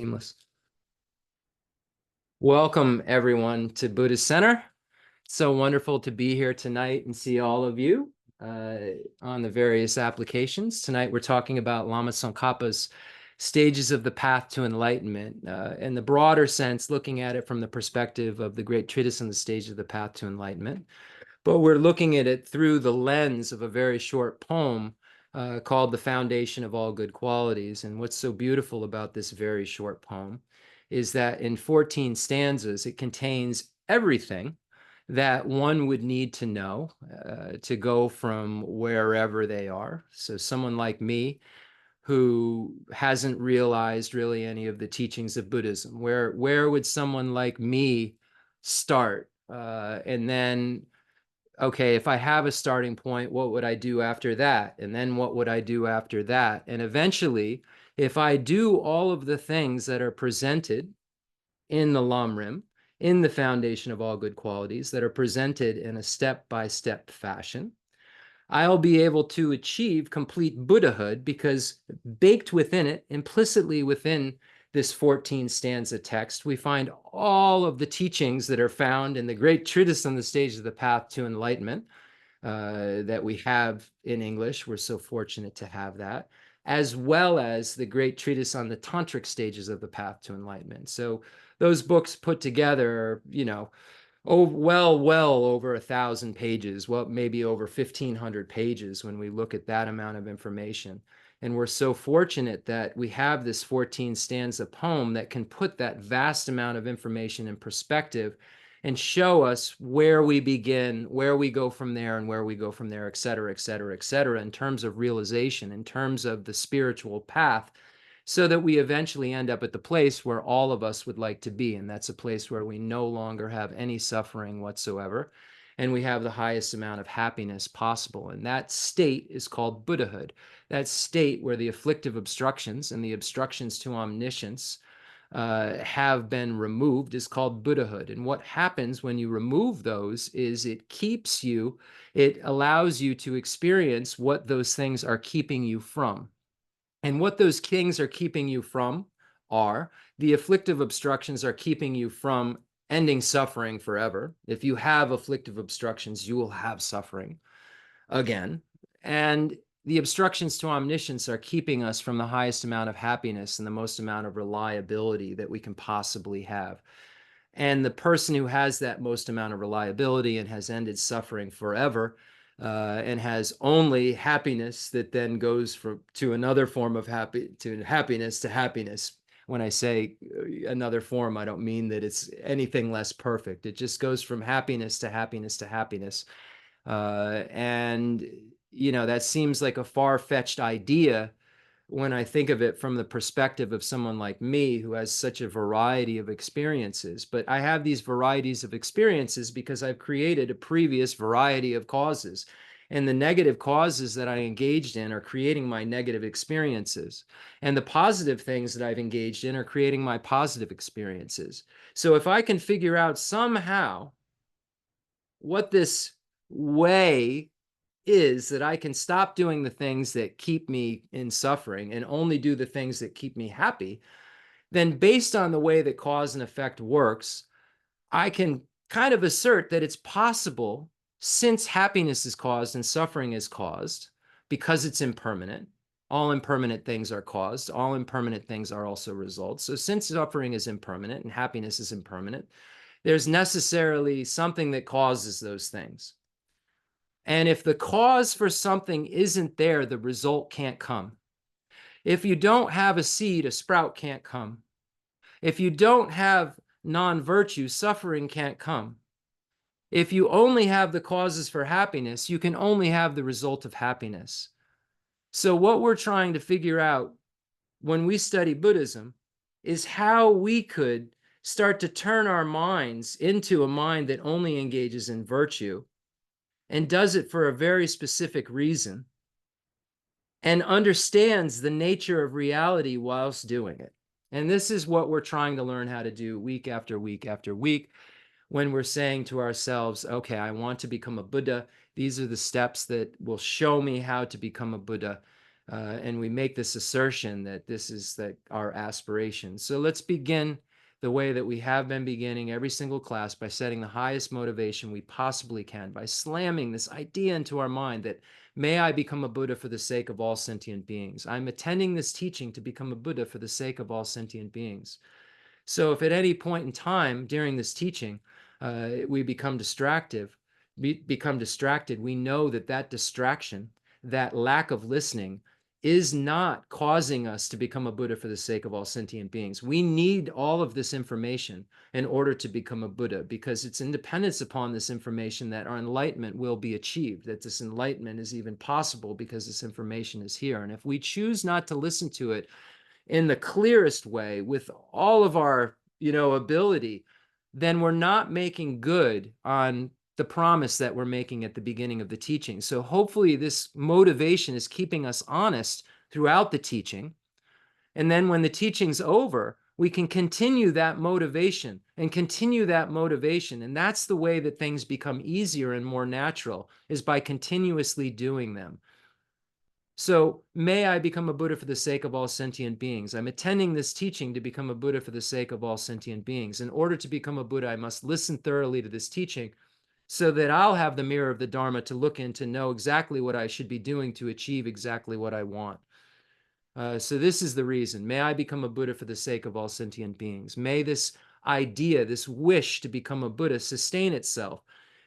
Seamless. Welcome, everyone, to Buddhist Center. It's so wonderful to be here tonight and see all of you on the various applications. Tonight, we're talking about Lama Tsongkhapa's stages of the path to enlightenment, in the broader sense, looking at it from the perspective of the great treatise on the stage of the path to enlightenment. But we're looking at it through the lens of a very short poem called The Foundation of All Good Qualities. And what's so beautiful about this very short poem is that in 14 stanzas, it contains everything that one would need to know to go from wherever they are. So someone like me who hasn't realized really any of the teachings of Buddhism, where would someone like me start? And then, okay, if I have a starting point, what would I do after that? And then what would I do after that? And eventually, if I do all of the things that are presented in the Lamrim, in the foundation of all good qualities, that are presented in a step-by-step fashion, I'll be able to achieve complete Buddhahood, because baked within it, implicitly within this 14 stanza text, we find all of the teachings that are found in the great treatise on the stage of the path to enlightenment that we have in English. We're so fortunate to have that, as well as the great treatise on the tantric stages of the path to enlightenment. So those books put together, well over 1,000 pages, well, maybe over 1,500 pages when we look at that amount of information. And we're so fortunate that we have this 14 stanza poem that can put that vast amount of information in perspective and show us where we begin, where we go from there, and where we go from there, et cetera, et cetera, et cetera, in terms of realization, in terms of the spiritual path, so that we eventually end up at the place where all of us would like to be. And that's a place where we no longer have any suffering whatsoever, and we have the highest amount of happiness possible. And that state is called Buddhahood. That state where the afflictive obstructions and the obstructions to omniscience have been removed is called Buddhahood. And what happens when you remove those is it allows you to experience what those things are keeping you from. And what those things are keeping you from are the afflictive obstructions are keeping you from ending suffering forever. If you have afflictive obstructions, you will have suffering again. And the obstructions to omniscience are keeping us from the highest amount of happiness and the most amount of reliability that we can possibly have. And the person who has that most amount of reliability and has ended suffering forever and has only happiness that then goes to another form of happiness to happiness. When I say another form, I don't mean that it's anything less perfect. It just goes from happiness to happiness to happiness. And that seems like a far-fetched idea when I think of it from the perspective of someone like me who has such a variety of experiences. But I have these varieties of experiences because I've created a previous variety of causes. And the negative causes that I engaged in are creating my negative experiences. And the positive things that I've engaged in are creating my positive experiences. So if I can figure out somehow what this way is that I can stop doing the things that keep me in suffering and only do the things that keep me happy, then based on the way that cause and effect works, I can kind of assert that it's possible, since happiness is caused and suffering is caused, because it's impermanent. All impermanent things are caused. All impermanent things are also results. So since suffering is impermanent and happiness is impermanent, there's necessarily something that causes those things. And if the cause for something isn't there, the result can't come. If you don't have a seed, a sprout can't come. If you don't have non-virtue, suffering can't come. If you only have the causes for happiness, you can only have the result of happiness. So what we're trying to figure out when we study Buddhism is how we could start to turn our minds into a mind that only engages in virtue and does it for a very specific reason, and understands the nature of reality whilst doing it. And this is what we're trying to learn how to do week after week after week, when we're saying to ourselves, okay, I want to become a Buddha. These are the steps that will show me how to become a Buddha. And we make this assertion that this is our aspiration. So let's begin the way that we have been beginning every single class, by setting the highest motivation we possibly can, by slamming this idea into our mind that, may I become a Buddha for the sake of all sentient beings. I'm attending this teaching to become a Buddha for the sake of all sentient beings. So if at any point in time during this teaching we become distracted, we know that that distraction, that lack of listening, is not causing us to become a Buddha for the sake of all sentient beings. We need all of this information in order to become a Buddha, because it's in dependence upon this information that our enlightenment will be achieved, that this enlightenment is even possible because this information is here. And if we choose not to listen to it in the clearest way with all of our, ability, then we're not making good on the promise that we're making at the beginning of the teaching. So hopefully this motivation is keeping us honest throughout the teaching. And then when the teaching's over, we can continue that motivation and continue that motivation. And that's the way that things become easier and more natural, is by continuously doing them. So may I become a Buddha for the sake of all sentient beings. I'm attending this teaching to become a Buddha for the sake of all sentient beings. In order to become a Buddha, I must listen thoroughly to this teaching, so that I'll have the mirror of the Dharma to look in, to know exactly what I should be doing to achieve exactly what I want. So this is the reason. May I become a Buddha for the sake of all sentient beings. May this idea, this wish to become a Buddha, sustain itself.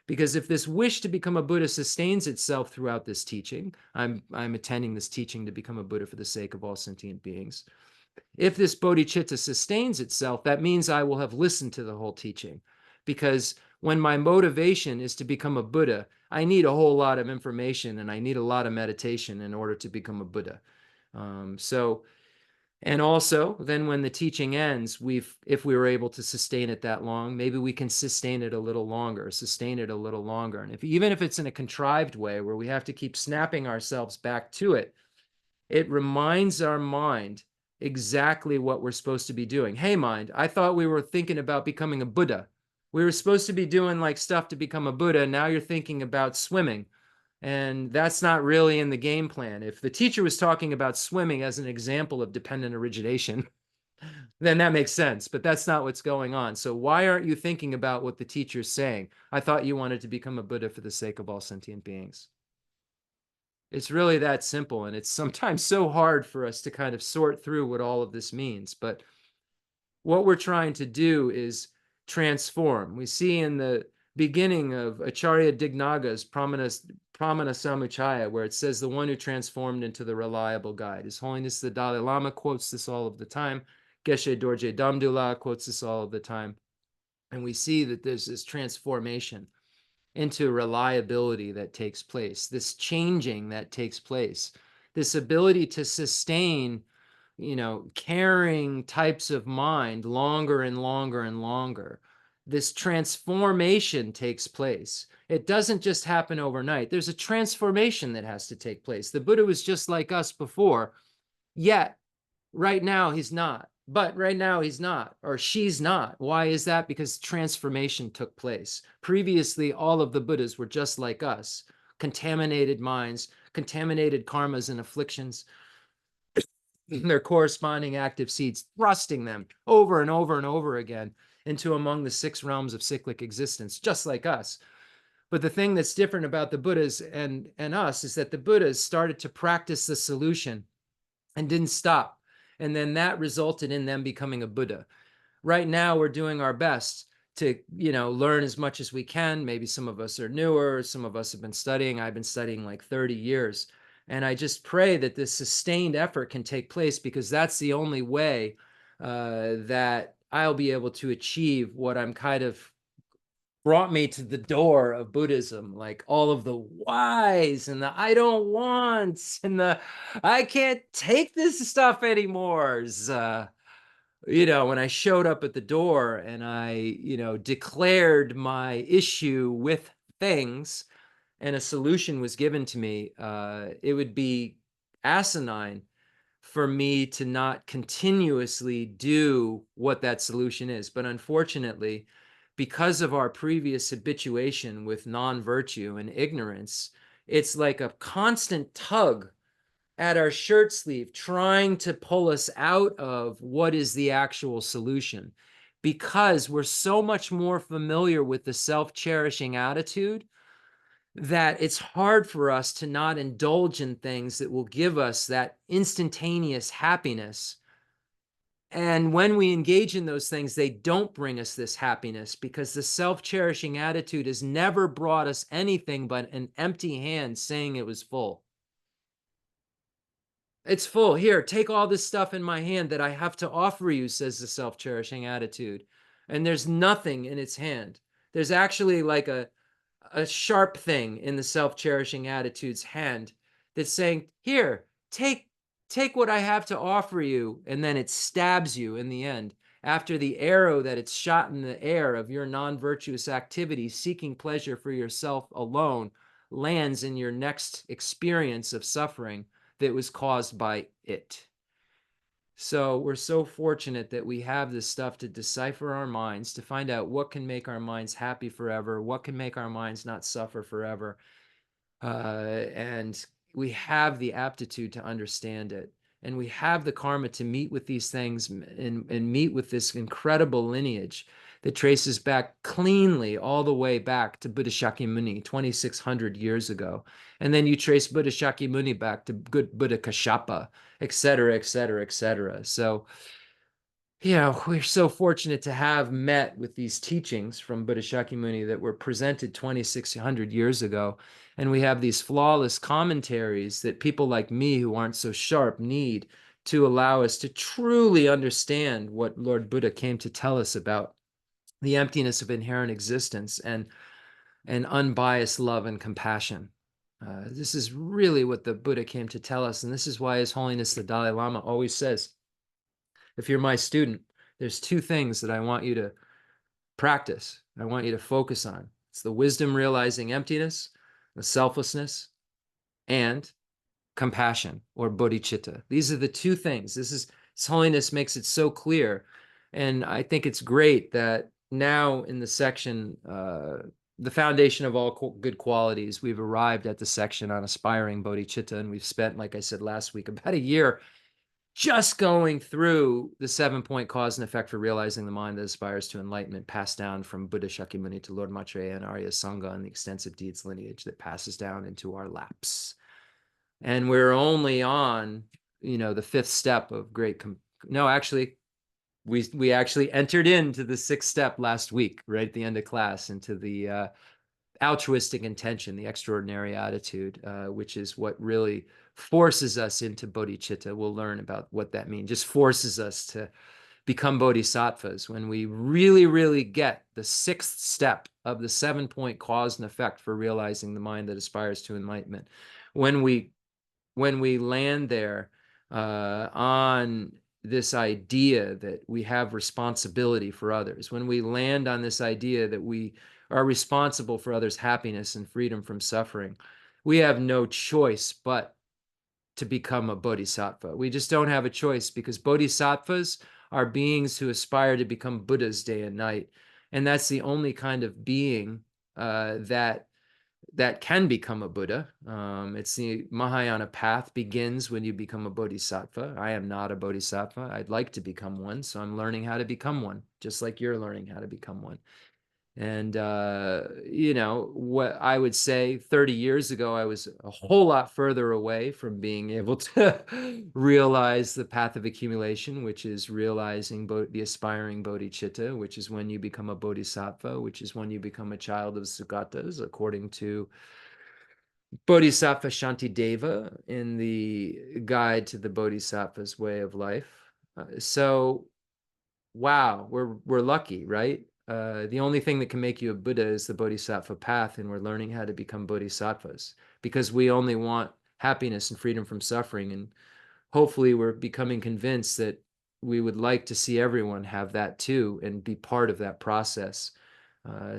Because if this wish to become a Buddha sustains itself throughout this teaching, I'm attending this teaching to become a Buddha for the sake of all sentient beings. If this bodhicitta sustains itself, that means I will have listened to the whole teaching. Because when my motivation is to become a Buddha, I need a whole lot of information and I need a lot of meditation in order to become a Buddha. And also, then when the teaching ends, if we were able to sustain it that long, maybe we can sustain it a little longer. And even if it's in a contrived way where we have to keep snapping ourselves back to it, it reminds our mind exactly what we're supposed to be doing. Hey, mind, I thought we were thinking about becoming a Buddha. We were supposed to be doing like stuff to become a Buddha. And now you're thinking about swimming. And that's not really in the game plan. If the teacher was talking about swimming as an example of dependent origination, then that makes sense. But that's not what's going on. So why aren't you thinking about what the teacher's saying? I thought you wanted to become a Buddha for the sake of all sentient beings. It's really that simple. And it's sometimes so hard for us to kind of sort through what all of this means. But what we're trying to do is transform. We see in the beginning of Acharya Dignaga's Pramana Samuchaya, where it says the one who transformed into the reliable guide. His Holiness the Dalai Lama quotes this all of the time. Geshe Dorji Damdul quotes this all of the time. And we see that there's this transformation into reliability that takes place, this changing that takes place, this ability to sustain, caring types of mind longer and longer and longer. This transformation takes place. It doesn't just happen overnight. There's a transformation that has to take place. The Buddha was just like us before, yet right now he's not. But right now he's not, or she's not. Why is that? Because transformation took place. Previously, all of the Buddhas were just like us, contaminated minds, contaminated karmas and afflictions, their corresponding active seeds, thrusting them over and over and over again into among the 6 realms of cyclic existence, just like us. But the thing that's different about the Buddhas and us is that the Buddhas started to practice the solution and didn't stop. And then that resulted in them becoming a Buddha. Right now, we're doing our best to, learn as much as we can. Maybe some of us are newer. Some of us have been studying. I've been studying like 30 years. And I just pray that this sustained effort can take place, because that's the only way that I'll be able to achieve what I'm kind of brought me to the door of Buddhism, like all of the whys and the I don't want and the I can't take this stuff anymore. When I showed up at the door and I, declared my issue with things and a solution was given to me, it would be asinine for me to not continuously do what that solution is. But unfortunately, because of our previous habituation with non-virtue and ignorance, it's like a constant tug at our shirt sleeve, trying to pull us out of what is the actual solution, because we're so much more familiar with the self-cherishing attitude that it's hard for us to not indulge in things that will give us that instantaneous happiness. And when we engage in those things, they don't bring us this happiness, because the self-cherishing attitude has never brought us anything but an empty hand saying it was full. It's full. Here, take all this stuff in my hand that I have to offer you, says the self-cherishing attitude. And there's nothing in its hand. There's actually like a sharp thing in the self-cherishing attitude's hand that's saying, here, take what I have to offer you. And then it stabs you in the end. After the arrow that it's shot in the air of your non-virtuous activity, seeking pleasure for yourself alone, lands in your next experience of suffering that was caused by it. So we're so fortunate that we have this stuff to decipher our minds, to find out what can make our minds happy forever, what can make our minds not suffer forever. And we have the aptitude to understand it. And we have the karma to meet with these things and meet with this incredible lineage that traces back cleanly all the way back to Buddha Shakyamuni 2,600 years ago. And then you trace Buddha Shakyamuni back to good Buddha Kashyapa, et cetera, et cetera, et cetera. So, we're so fortunate to have met with these teachings from Buddha Shakyamuni that were presented 2,600 years ago. And we have these flawless commentaries that people like me who aren't so sharp need to allow us to truly understand what Lord Buddha came to tell us about the emptiness of inherent existence and unbiased love and compassion. This is really what the Buddha came to tell us. And this is why His Holiness the Dalai Lama always says, if you're my student, there's two things that I want you to practice. I want you to focus on. It's the wisdom realizing emptiness, the selflessness, and compassion or bodhicitta. These are the two things. His Holiness makes it so clear. And I think it's great that now in the section, the foundation of all good qualities, we've arrived at the section on aspiring bodhicitta. And we've spent, like I said last week, about a year just going through the 7-point cause and effect for realizing the mind that aspires to enlightenment, passed down from Buddha Shakyamuni to Lord Maitreya and Arya Sangha, and the extensive deeds lineage that passes down into our laps. And we're only on, the 5th step of great. No, actually, we actually entered into the 6th step last week, right at the end of class, into the altruistic intention, the extraordinary attitude, which is what really forces us into bodhicitta. We'll learn about what that means. Just forces us to become bodhisattvas when we really, really get the 6th step of the 7-point cause and effect for realizing the mind that aspires to enlightenment. When we land there on this idea that we have responsibility for others, when we land on this idea that we are responsible for others' happiness and freedom from suffering, we have no choice but to become a bodhisattva. We just don't have a choice, because bodhisattvas are beings who aspire to become Buddhas day and night. And that's the only kind of being that can become a Buddha. It's the Mahayana path begins when you become a bodhisattva. I am not a bodhisattva. I'd like to become one, so I'm learning how to become one, just like you're learning how to become one. And, what I would say 30 years ago, I was a whole lot further away from being able to realize the path of accumulation, which is realizing the aspiring bodhicitta, which is when you become a bodhisattva, which is when you become a child of Sugatas, according to Bodhisattva Shantideva in the Guide to the Bodhisattva's Way of Life. So, wow, we're lucky, right? The only thing that can make you a Buddha is the bodhisattva path, and we're learning how to become bodhisattvas, because we only want happiness and freedom from suffering. And hopefully we're becoming convinced that we would like to see everyone have that too and be part of that process.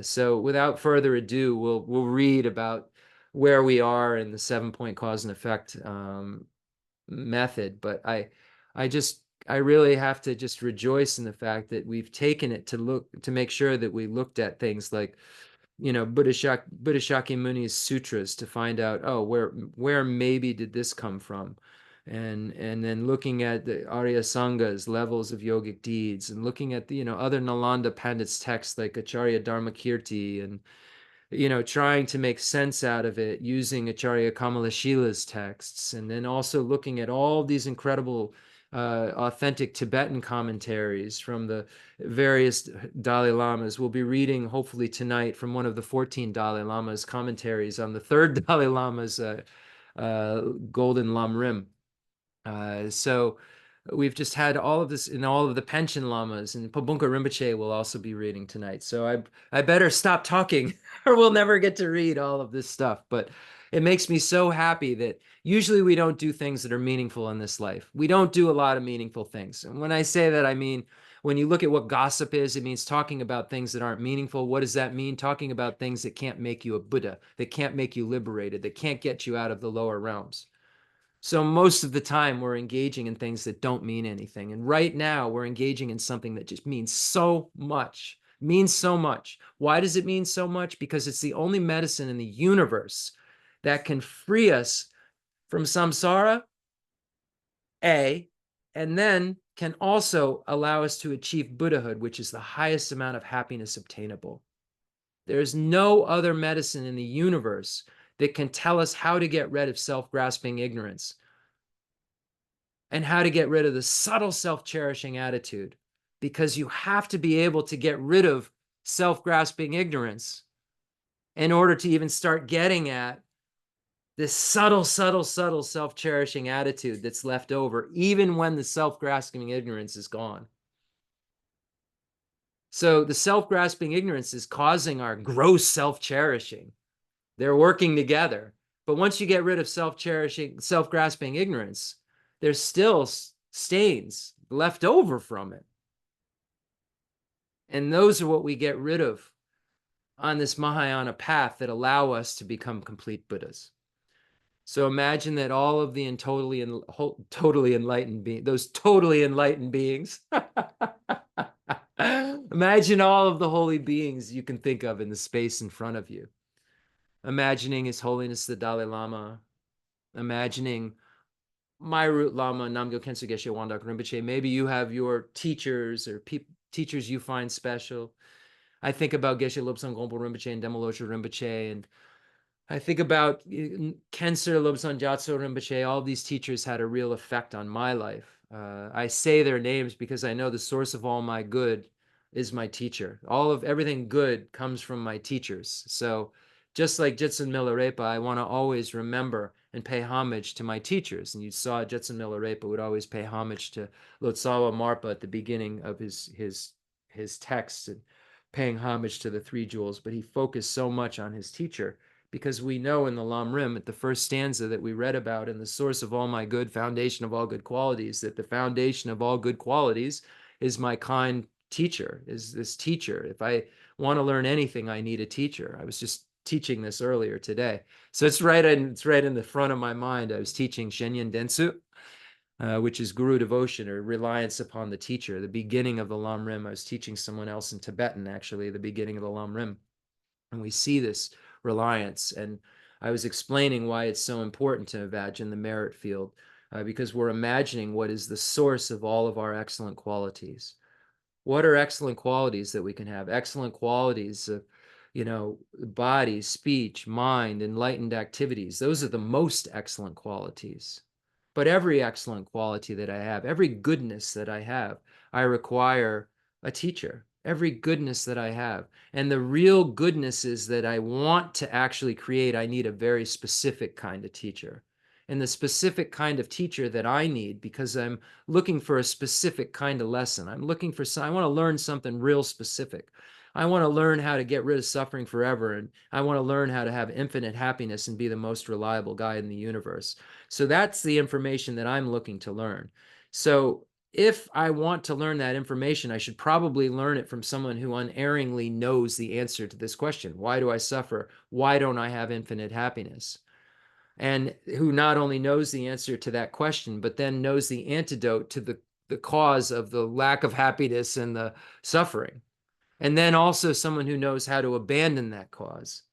So without further ado, we'll read about where we are in the 7-point cause and effect method. But I really have to just rejoice in the fact that we've taken it to make sure that we looked at things like, Buddha Shakyamuni's sutras to find out, where maybe did this come from? and then looking at the Arya Sanga's levels of yogic deeds, and looking at the other Nalanda Pandits texts like Acharya Dharmakirti, and trying to make sense out of it using Acharya Kamalashila's texts, and then also looking at all these incredible authentic Tibetan commentaries from the various Dalai Lamas. We'll be reading, hopefully tonight, from one of the 14 Dalai Lamas' commentaries on the third Dalai Lama's Golden Lam Rim. So we've just had all of this, and all of the pension lamas, and Pabunka Rinpoche will also be reading tonight. So I better stop talking or we'll never get to read all of this stuff. But it makes me so happy that usually we don't do things that are meaningful in this life. We don't do a lot of meaningful things. And when I say that, I mean, when you look at what gossip is, it means talking about things that aren't meaningful. What does that mean? Talking about things that can't make you a Buddha, that can't make you liberated, that can't get you out of the lower realms. So most of the time we're engaging in things that don't mean anything. And right now we're engaging in something that just means so much, means so much. Why does it mean so much? Because it's the only medicine in the universe that can free us from samsara, A, and then can also allow us to achieve Buddhahood, which is the highest amount of happiness obtainable. There's no other medicine in the universe that can tell us how to get rid of self-grasping ignorance and how to get rid of the subtle self-cherishing attitude, because you have to be able to get rid of self-grasping ignorance in order to even start getting at this subtle self-cherishing attitude that's left over, even when the self-grasping ignorance is gone. So the self-grasping ignorance is causing our gross self-cherishing. They're working together. But once you get rid of self-cherishing, self-grasping ignorance, there's still stains left over from it. And those are what we get rid of on this Mahayana path that allow us to become complete Buddhas. So imagine that all of the totally enlightened beings, those totally enlightened beings, imagine all of the holy beings you can think of in the space in front of you. Imagining His Holiness the Dalai Lama, imagining my root Lama, Namgyal Khensur Geshe Wangdak Rinpoche. Maybe you have your teachers or teachers you find special. I think about Geshe Lobsang Gonpo Rinpoche and Demolosha Rinpoche, and I think about Khensur Lobsang Gyatso Rinpoche. All these teachers had a real effect on my life. I say their names because I know the source of all my good is my teacher. Everything good comes from my teachers. So just like Jetsun Milarepa, I want to always remember and pay homage to my teachers. And you saw Jetsun Milarepa would always pay homage to Lotsawa Marpa at the beginning of his text, and paying homage to the three jewels. But he focused so much on his teacher, because we know in the Lam Rim, at the first stanza that we read about in the source of all my good, foundation of all good qualities, that the foundation of all good qualities is my kind teacher, is this teacher. If I want to learn anything, I need a teacher. I was just teaching this earlier today. So it's right in the front of my mind. I was teaching Shenyan Densu, which is guru devotion, or reliance upon the teacher. The beginning of the Lam Rim, I was teaching someone else in Tibetan, actually, the beginning of the Lam Rim. And we see this reliance. And I was explaining why it's so important to imagine the merit field, because we're imagining what is the source of all of our excellent qualities. What are excellent qualities that we can have? Excellent qualities of, body, speech, mind, enlightened activities. Those are the most excellent qualities. But every excellent quality that I have, every goodness that I have, I require a teacher. Every goodness that I have. And the real goodnesses that I want to actually create, I need a very specific kind of teacher. And the specific kind of teacher that I need, because I'm looking for a specific kind of lesson. I want to learn something real specific. I want to learn how to get rid of suffering forever. And I want to learn how to have infinite happiness and be the most reliable guide in the universe. So that's the information that I'm looking to learn. So if I want to learn that information, I should probably learn it from someone who unerringly knows the answer to this question. Why do I suffer? Why don't I have infinite happiness? And who not only knows the answer to that question, but then knows the antidote to the cause of the lack of happiness and the suffering. And then also someone who knows how to abandon that cause.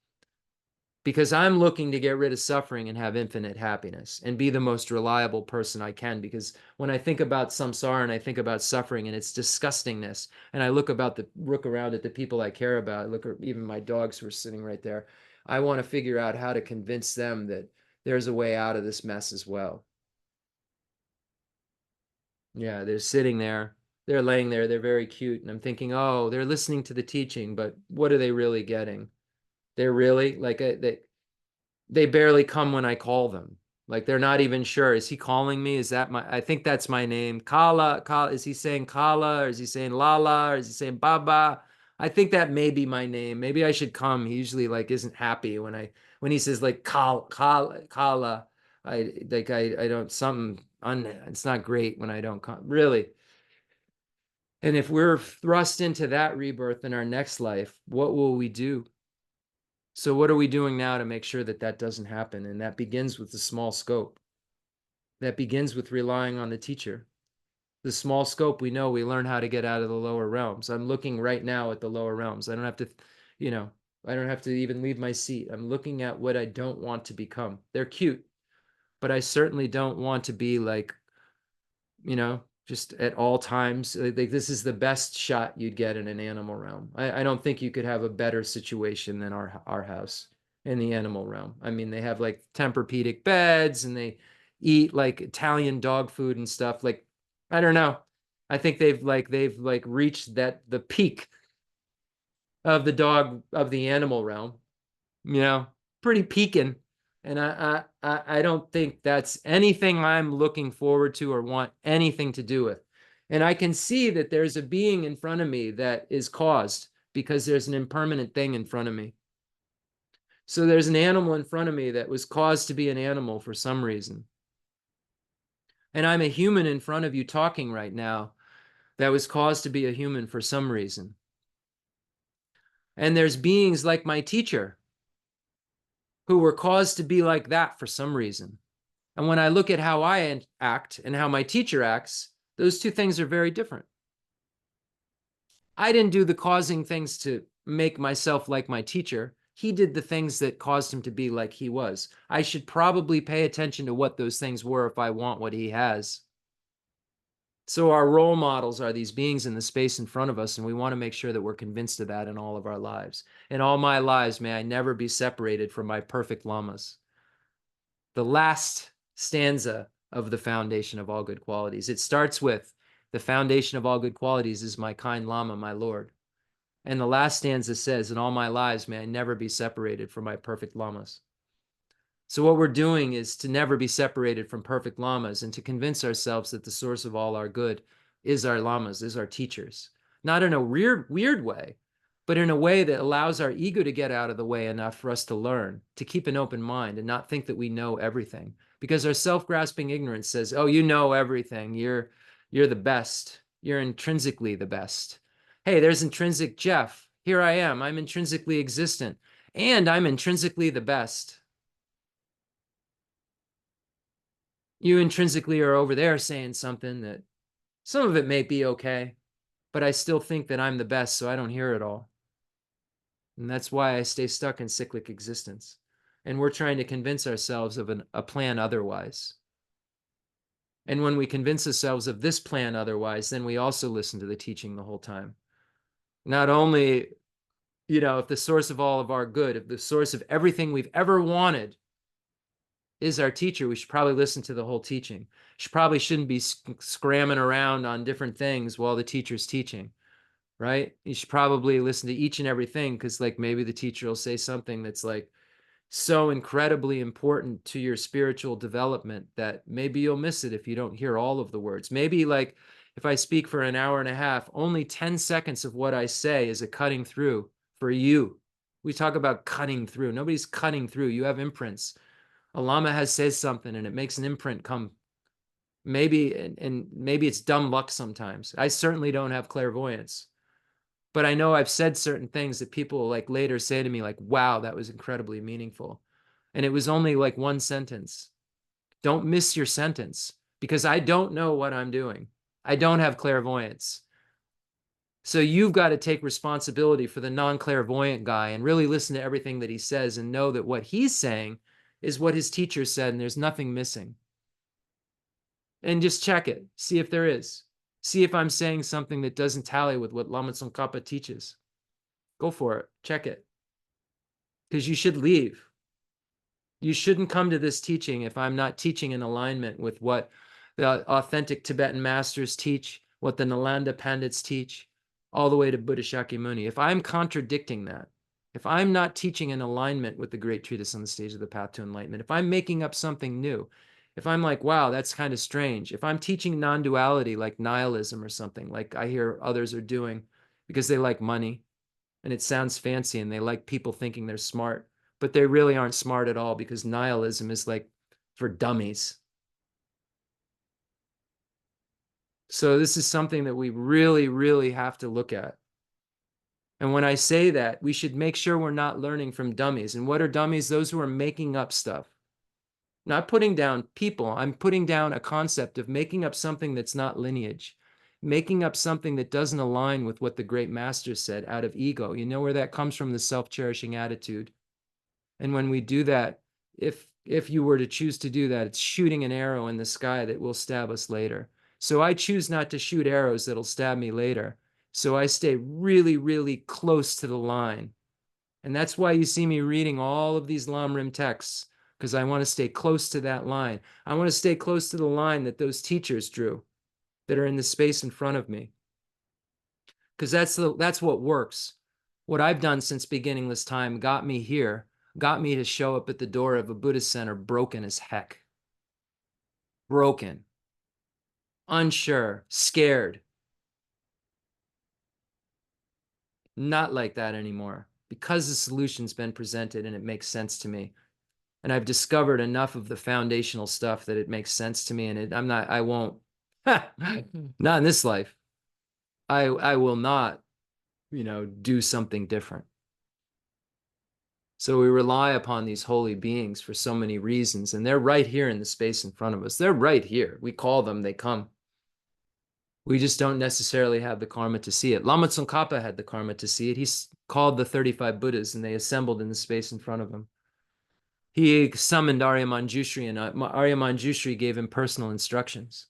because I'm looking to get rid of suffering and have infinite happiness and be the most reliable person I can. Because when I think about samsara and I think about suffering and its disgustingness, and I look around at the people I care about, I look at even my dogs who are sitting right there, I want to figure out how to convince them that there's a way out of this mess as well. Yeah, they're sitting there, they're laying there, they're very cute, and I'm thinking, oh, they're listening to the teaching, but what are they really getting? They're really like they barely come when I call them. Like they're not even sure. Is he calling me? Is that I think that's my name. Kala. Is he saying Kala? Or is he saying Lala? Or is he saying Baba? I think that may be my name. Maybe I should come. He usually like isn't happy when he says like Kala. I don't it's not great when I don't come. Really. And if we're thrust into that rebirth in our next life, what will we do? So what are we doing now to make sure that that doesn't happen? And that begins with the small scope. That begins with relying on the teacher. The small scope, we know we learn how to get out of the lower realms. I'm looking right now at the lower realms. I don't have to, I don't have to even leave my seat. I'm looking at what I don't want to become. They're cute, but I certainly don't want to be like, just at all times. Like this is the best shot you'd get in an animal realm. I don't think you could have a better situation than our house in the animal realm. I mean, they have like Tempur-Pedic beds and they eat like Italian dog food and stuff. Like, I don't know. I think they've reached the peak of the animal realm, pretty peaking. And I don't think that's anything I'm looking forward to or want anything to do with. And I can see that there's a being in front of me that is caused because there's an impermanent thing in front of me. So there's an animal in front of me that was caused to be an animal for some reason. And I'm a human in front of you talking right now that was caused to be a human for some reason. And there's beings like my teacher who were caused to be like that for some reason. And when I look at how I act and how my teacher acts, those two things are very different. I didn't do the causing things to make myself like my teacher. He did the things that caused him to be like he was. I should probably pay attention to what those things were if I want what he has. So our role models are these beings in the space in front of us, and we want to make sure that we're convinced of that in all of our lives. In all my lives, may I never be separated from my perfect lamas. The last stanza of the foundation of all good qualities. It starts with, the foundation of all good qualities is my kind Lama, my Lord. And the last stanza says, in all my lives, may I never be separated from my perfect lamas. So what we're doing is to never be separated from perfect lamas and to convince ourselves that the source of all our good is our lamas, is our teachers. Not in a weird way, but in a way that allows our ego to get out of the way enough for us to learn, to keep an open mind and not think that we know everything. Because our self-grasping ignorance says, oh, you know everything. You're the best. You're intrinsically the best. Hey, there's intrinsic Jeff. Here I am. I'm intrinsically existent. And I'm intrinsically the best. You intrinsically are over there saying something that some of it may be okay, but I still think that I'm the best, so I don't hear it all. And that's why I stay stuck in cyclic existence. And we're trying to convince ourselves of a plan otherwise. And when we convince ourselves of this plan otherwise, then we also listen to the teaching the whole time. Not only, if the source of all of our good, if the source of everything we've ever wanted is our teacher, we should probably listen to the whole teaching. Probably shouldn't be scramming around on different things while the teacher's teaching, right? You should probably listen to each and everything, because like maybe the teacher will say something that's like so incredibly important to your spiritual development that maybe you'll miss it if you don't hear all of the words. Maybe like if I speak for an hour and a half, only 10 seconds of what I say is a cutting through for you. We talk about cutting through. Nobody's cutting through. You have imprints. A Lama says something and it makes an imprint come. Maybe, and maybe it's dumb luck sometimes. I certainly don't have clairvoyance, but I know I've said certain things that people like later say to me like, wow, that was incredibly meaningful. And it was only like one sentence. Don't miss your sentence, because I don't know what I'm doing. I don't have clairvoyance. So you've got to take responsibility for the non-clairvoyant guy and really listen to everything that he says and know that what he's saying is what his teacher said and there's nothing missing. And just check it. See if there is. See if I'm saying something that doesn't tally with what Lama Tsongkhapa teaches. Go for it. Check it. Because you should leave. You shouldn't come to this teaching if I'm not teaching in alignment with what the authentic Tibetan masters teach, what the Nalanda Pandits teach, all the way to Buddha Shakyamuni. If I'm contradicting that, if I'm not teaching in alignment with the great treatise on the stage of the path to enlightenment, if I'm making up something new, if I'm like, wow, that's kind of strange, if I'm teaching non-duality like nihilism or something, like I hear others are doing because they like money and it sounds fancy and they like people thinking they're smart, but they really aren't smart at all because nihilism is like for dummies. So this is something that we really, really have to look at. And when I say that, we should make sure we're not learning from dummies. And what are dummies? Those who are making up stuff. Not putting down people. I'm putting down a concept of making up something that's not lineage. Making up something that doesn't align with what the great master said out of ego. You know where that comes from, the self-cherishing attitude. And when we do that, if you were to choose to do that, it's shooting an arrow in the sky that will stab us later. So I choose not to shoot arrows that'll stab me later. So I stay really, really close to the line. And that's why you see me reading all of these Lamrim texts, because I want to stay close to that line. I want to stay close to the line that those teachers drew that are in the space in front of me. Because that's what works. What I've done since beginningless time got me here, got me to show up at the door of a Buddhist center broken as heck. Broken, unsure, scared. Not like that anymore because the solution's been presented and it makes sense to me. And I've discovered enough of the foundational stuff that it makes sense to me. And I won't, not in this life. I will not, do something different. So we rely upon these holy beings for so many reasons, and they're right here in the space in front of us. They're right here. We call them, they come. We just don't necessarily have the karma to see it. Lama Tsongkhapa had the karma to see it. He's called the 35 Buddhas, and they assembled in the space in front of him. He summoned Arya Manjushri, and Arya Manjushri gave him personal instructions.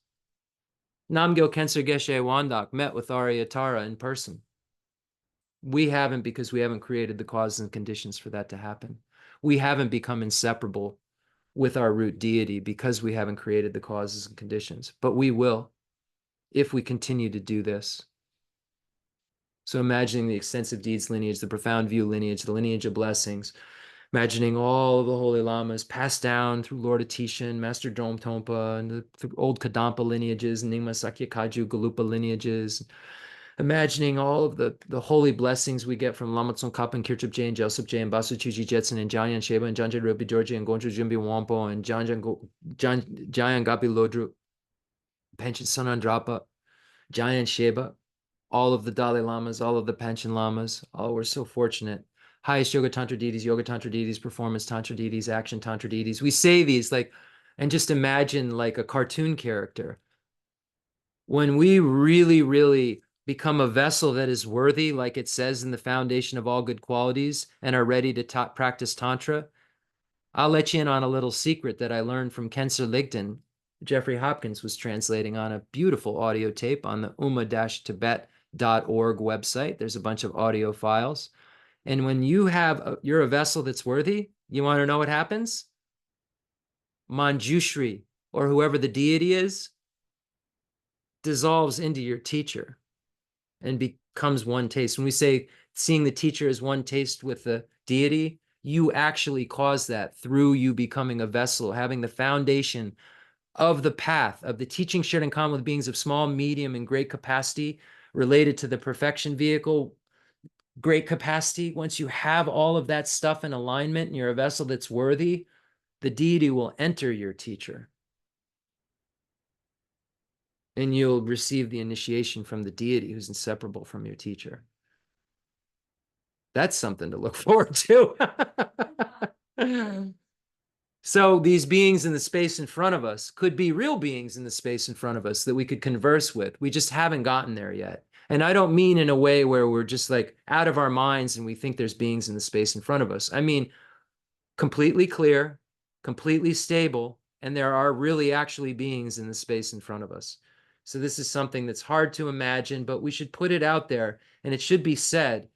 Namgyal Khensur Geshe Wangdak met with Arya Tara in person. We haven't, because we haven't created the causes and conditions for that to happen. We haven't become inseparable with our root deity because we haven't created the causes and conditions, but we will if we continue to do this. So imagining the extensive deeds lineage, the profound view lineage, the lineage of blessings, imagining all of the holy lamas passed down through Lord Atishan, Master Dom Tompa, and the old Kadampa lineages, Nyingma Sakya Kaju, Galupa lineages, imagining all of the holy blessings we get from Lama Tsongkhapa and Kirchhoff J and Joseph J and Basu Chuji Jetson and Jayan Sheba and Janjan Rupi Dorji and Goncho Jumbi Wampo and Jayan Gapi Lodru, Pension Sanandrapa, Jayan Sheba, all of the Dalai Lamas, all of the Pension Lamas. Oh, we're so fortunate. Highest Yoga Tantra deities, performance Tantra deities, action Tantra deities. We say these and just imagine like a cartoon character. When we really, really become a vessel that is worthy, like it says in the foundation of all good qualities, and are ready to practice Tantra, I'll let you in on a little secret that I learned from Khensur Ligton. Jeffrey Hopkins was translating on a beautiful audio tape on the uma-tibet.org website. There's a bunch of audio files. And when you're a vessel that's worthy, you want to know what happens? Manjushri, or whoever the deity is, dissolves into your teacher and becomes one taste. When we say seeing the teacher as one taste with the deity, you actually cause that through you becoming a vessel, having the foundation of the path of the teaching shared in common with beings of small, medium, and great capacity related to the perfection vehicle, great capacity. Once you have all of that stuff in alignment and you're a vessel that's worthy, the deity will enter your teacher. And you'll receive the initiation from the deity who's inseparable from your teacher. That's something to look forward to. So these beings in the space in front of us could be real beings in the space in front of us that we could converse with. We just haven't gotten there yet. And I don't mean in a way where we're just like out of our minds and we think there's beings in the space in front of us. I mean, completely clear, completely stable, and there are really actually beings in the space in front of us. So this is something that's hard to imagine, but we should put it out there and it should be said,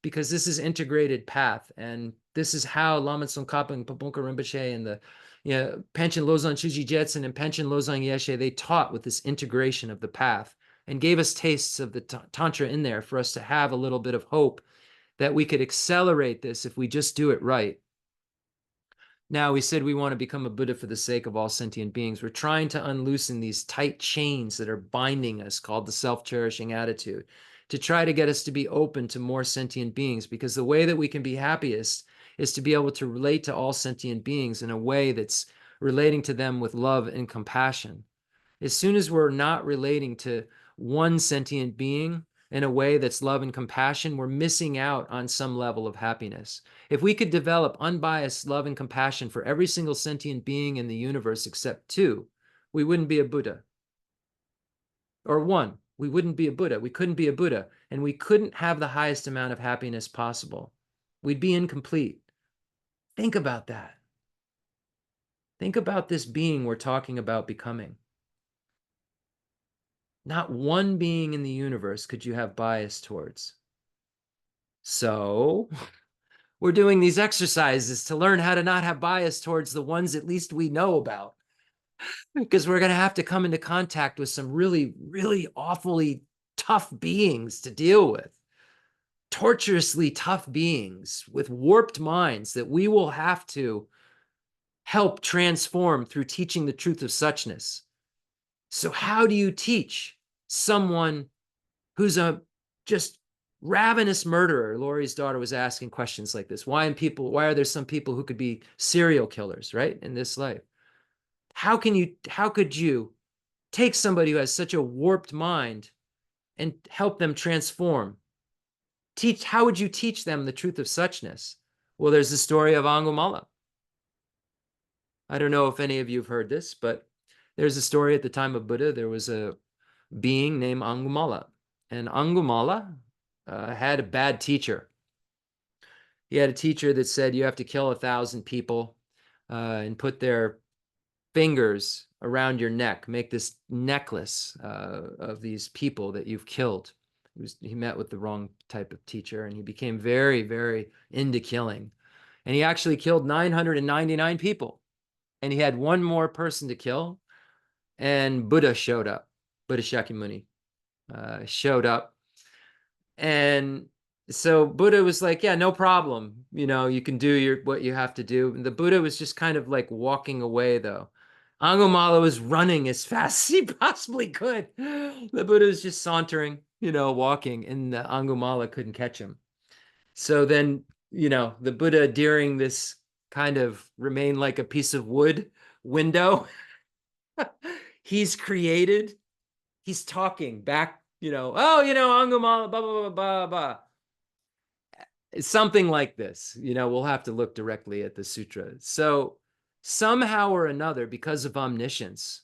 because this is integrated path. And this is how Lama Tsongkhapa and Pabongka Rinpoche and the Panchen Losang Chuji Jetsun and Panchen Losang Yeshe, they taught with this integration of the path and gave us tastes of the Tantra in there for us to have a little bit of hope that we could accelerate this if we just do it right. Now, we said we want to become a Buddha for the sake of all sentient beings. We're trying to unloosen these tight chains that are binding us, called the self-cherishing attitude, to try to get us to be open to more sentient beings, because the way that we can be happiest is to be able to relate to all sentient beings in a way that's relating to them with love and compassion. As soon as we're not relating to one sentient being in a way that's love and compassion, we're missing out on some level of happiness. If we could develop unbiased love and compassion for every single sentient being in the universe except two, we wouldn't be a Buddha. Or one, we wouldn't be a Buddha. We couldn't be a Buddha, and we couldn't have the highest amount of happiness possible. We'd be incomplete. Think about that. Think about this being we're talking about becoming. Not one being in the universe could you have bias towards. So we're doing these exercises to learn how to not have bias towards the ones at least we know about, because we're going to have to come into contact with some really, really awfully tough beings to deal with, torturously tough beings with warped minds that we will have to help transform through teaching the truth of suchness. So how do you teach someone who's a just ravenous murderer? Lori's daughter was asking questions like this. Why are there some people who could be serial killers, right, in this life? How could you take somebody who has such a warped mind and help them transform? How would you teach them the truth of suchness? Well, there's the story of Angulimala. I don't know if any of you have heard this, but there's a story at the time of Buddha. There was a being named Angulimala, and Angulimala had a bad teacher. He had a teacher that said you have to kill 1,000 people and put their fingers around your neck, make this necklace of these people that you've killed. He met with the wrong type of teacher, and he became very, very into killing. And he actually killed 999 people. And he had one more person to kill, and Buddha showed up. Buddha Shakyamuni showed up. And so Buddha was like, yeah, no problem. You can do what you have to do. And the Buddha was just kind of like walking away, though. Angulimala was running as fast as he possibly could. The Buddha was just sauntering, walking, and the Angulimala couldn't catch him. So then, the Buddha, during this kind of remain like a piece of wood window he's talking back, Angulimala, blah, blah, blah, blah, blah. Something like this, we'll have to look directly at the sutra. So somehow or another, because of omniscience,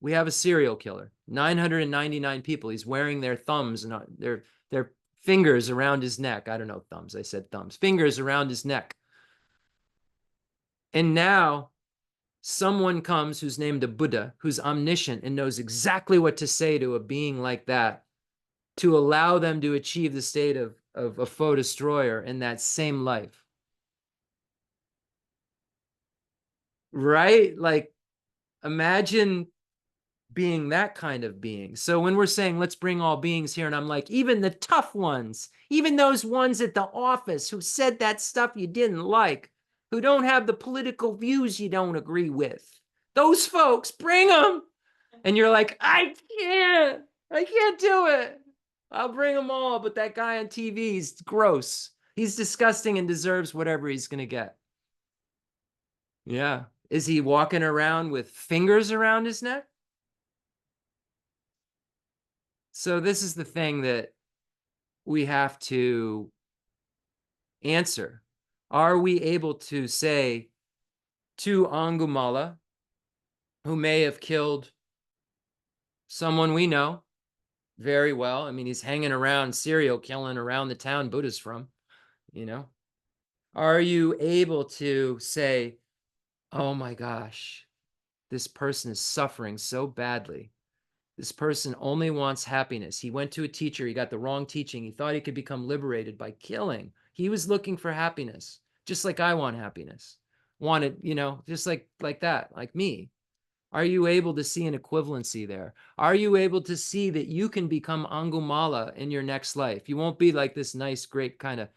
we have a serial killer, 999 people. He's wearing their thumbs and their fingers around his neck. I don't know, thumbs. I said thumbs. Fingers around his neck. And now someone comes who's named a Buddha, who's omniscient and knows exactly what to say to a being like that to allow them to achieve the state of a foe destroyer in that same life. Right? Like, imagine being that kind of being. So when we're saying, let's bring all beings here, and I'm like, even the tough ones, even those ones at the office who said that stuff you didn't like, who don't have the political views you don't agree with, those folks, bring them. And you're like, I can't do it. I'll bring them all, but that guy on TV is gross. He's disgusting and deserves whatever he's going to get. Yeah. Is he walking around with fingers around his neck? So this is the thing that we have to answer. Are we able to say to Angulimala, who may have killed someone we know, very well. I mean, he's hanging around serial killing around the town Buddha's from, you know? Are you able to say, oh my gosh, this person is suffering so badly. This person only wants happiness. He went to a teacher. He got the wrong teaching. He thought he could become liberated by killing. He was looking for happiness, just like I want happiness. Wanted, just like that, like me. Are you able to see an equivalency there? Are you able to see that you can become Angumala in your next life? You won't be like this nice, great kind of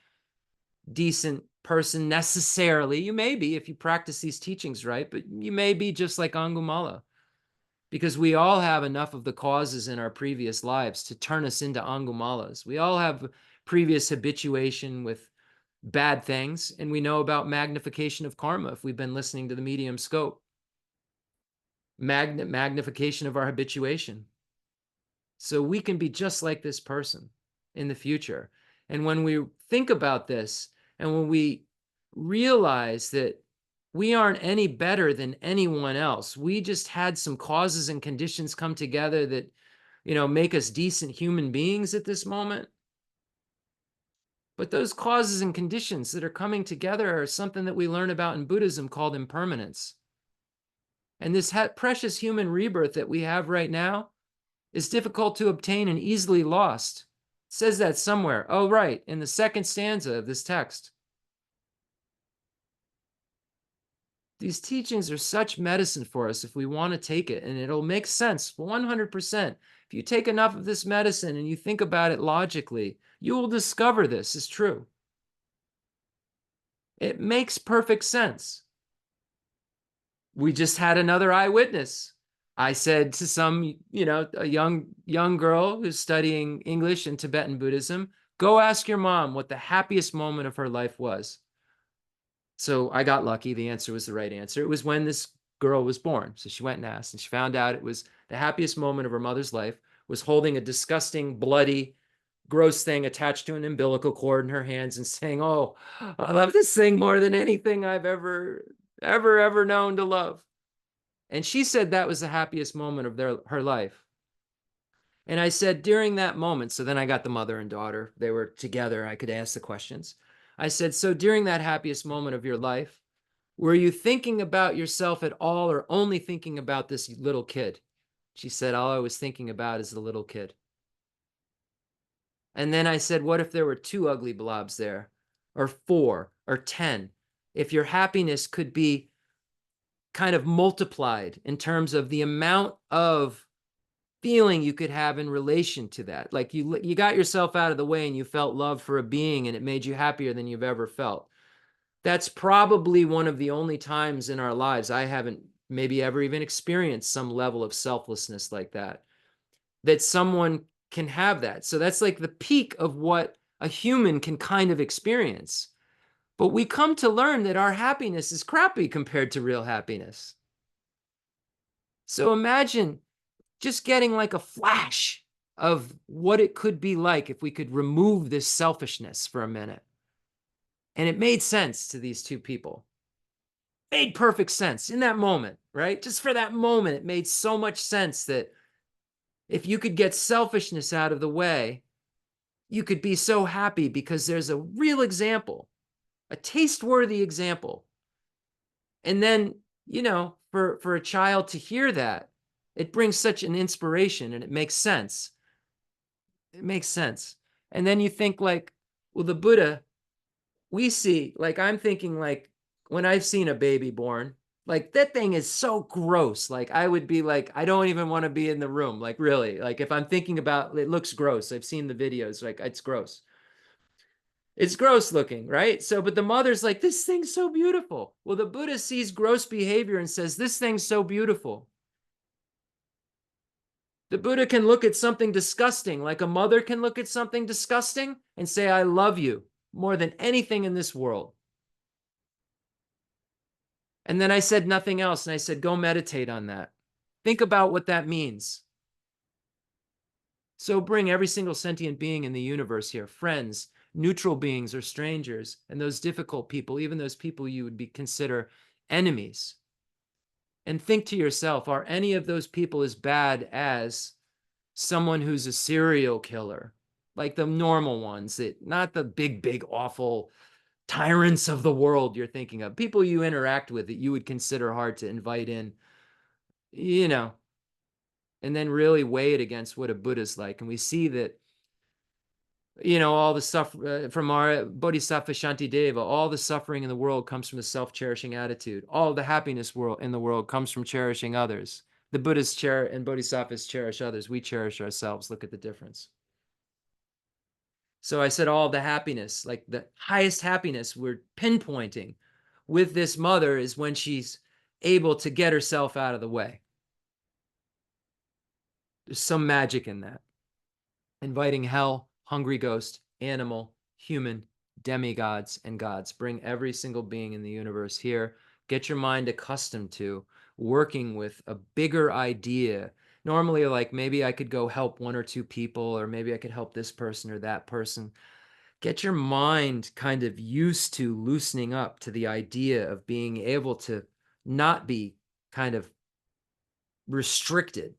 decent person necessarily. You may be if you practice these teachings right, but you may be just like Angumala, because we all have enough of the causes in our previous lives to turn us into Angumalas. We all have previous habituation with bad things, and we know about magnification of karma if we've been listening to the medium scope. Magnification of our habituation. So we can be just like this person in the future. And when we think about this, and when we realize that we aren't any better than anyone else, we just had some causes and conditions come together that, make us decent human beings at this moment. But those causes and conditions that are coming together are something that we learn about in Buddhism called impermanence. And this precious human rebirth that we have right now is difficult to obtain and easily lost. It says that somewhere. Oh, right, in the second stanza of this text. These teachings are such medicine for us if we want to take it, and it'll make sense 100%. If you take enough of this medicine and you think about it logically, you will discover this is true. It makes perfect sense. We just had another eyewitness. I said to some, a young girl who's studying English and Tibetan Buddhism, go ask your mom what the happiest moment of her life was. So I got lucky. The answer was the right answer. It was when this girl was born. So she went and asked, and she found out it was the happiest moment of her mother's life was holding a disgusting, bloody, gross thing attached to an umbilical cord in her hands and saying, oh, I love this thing more than anything I've ever known to love. And she said that was the happiest moment of her life. And I said, during that moment, so then I got the mother and daughter. They were together. I could ask the questions. I said, so during that happiest moment of your life, were you thinking about yourself at all or only thinking about this little kid? She said, all I was thinking about is the little kid. And then I said, what if there were 2 ugly blobs there, or 4, or 10? If your happiness could be kind of multiplied in terms of the amount of feeling you could have in relation to that. Like you got yourself out of the way and you felt love for a being and it made you happier than you've ever felt. That's probably one of the only times in our lives I haven't maybe ever even experienced some level of selflessness like that someone can have that. So that's like the peak of what a human can kind of experience. But we come to learn that our happiness is crappy compared to real happiness. So imagine just getting like a flash of what it could be like if we could remove this selfishness for a minute. And it made sense to these 2 people. Made perfect sense in that moment, right? Just for that moment, it made so much sense that if you could get selfishness out of the way, you could be so happy because there's a real example, a taste-worthy example. And then, for a child to hear that, it brings such an inspiration and it makes sense. It makes sense. And then you think like, well, the Buddha, we see, like, I'm thinking like when I've seen a baby born, like that thing is so gross. Like I would be like, I don't even want to be in the room. Like really, like if I'm thinking about, it looks gross. I've seen the videos, like it's gross. It's gross looking, right? So, but the mother's like, this thing's so beautiful. Well, the Buddha sees gross behavior and says, this thing's so beautiful. The Buddha can look at something disgusting, like a mother can look at something disgusting and say, I love you more than anything in this world. And then I said nothing else. And I said, go meditate on that. Think about what that means. So bring every single sentient being in the universe here, friends, neutral beings or strangers, and those difficult people, even those people you would consider enemies. And think to yourself, are any of those people as bad as someone who's a serial killer, like the normal ones, that not the big, awful tyrants of the world you're thinking of, people you interact with that you would consider hard to invite in, you know, and then really weigh it against what a Buddha's like. And we see that, all the stuff from our Bodhisattva Shantideva, all the suffering in the world comes from the self-cherishing attitude. All the happiness in the world comes from cherishing others. The Buddhists and Bodhisattvas cherish others. We cherish ourselves. Look at the difference. So I said all the happiness, like the highest happiness we're pinpointing with this mother is when she's able to get herself out of the way. There's some magic in that. Inviting hell, hungry ghost, animal, human, demigods, and gods. Bring every single being in the universe here. Get your mind accustomed to working with a bigger idea. Normally, like maybe I could go help one or two people, or maybe I could help this person or that person. Get your mind kind of used to loosening up to the idea of being able to not be kind of restricted.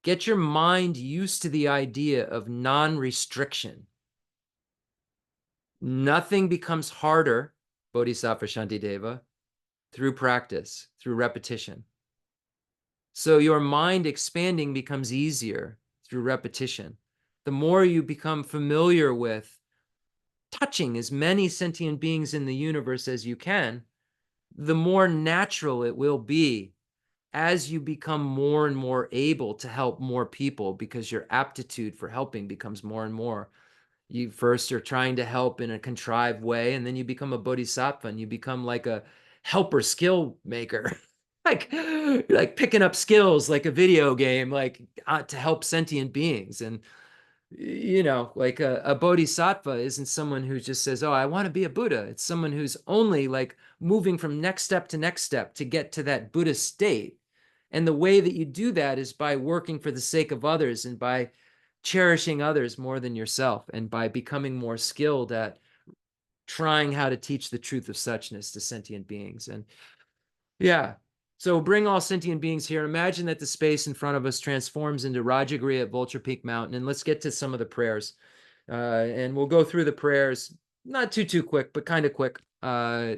Get your mind used to the idea of non-restriction. Nothing becomes harder, Bodhisattva Shantideva, through practice, through repetition. So your mind expanding becomes easier through repetition. The more you become familiar with touching as many sentient beings in the universe as you can, the more natural it will be as you become more and more able to help more people, because your aptitude for helping becomes more and more. You first are trying to help in a contrived way, and then you become a bodhisattva and you become like a helper skill maker. like picking up skills like a video game, like to help sentient beings. And like a bodhisattva isn't someone who just says, oh, I want to be a Buddha. It's someone who's only like moving from next step to get to that Buddha state. And the way that you do that is by working for the sake of others and by cherishing others more than yourself, and by becoming more skilled at trying how to teach the truth of suchness to sentient beings. And yeah, so bring all sentient beings here. Imagine that the space in front of us transforms into Rajagriha at Vulture Peak Mountain. And let's get to some of the prayers. And we'll go through the prayers, not too quick, but kind of quick. Yeah,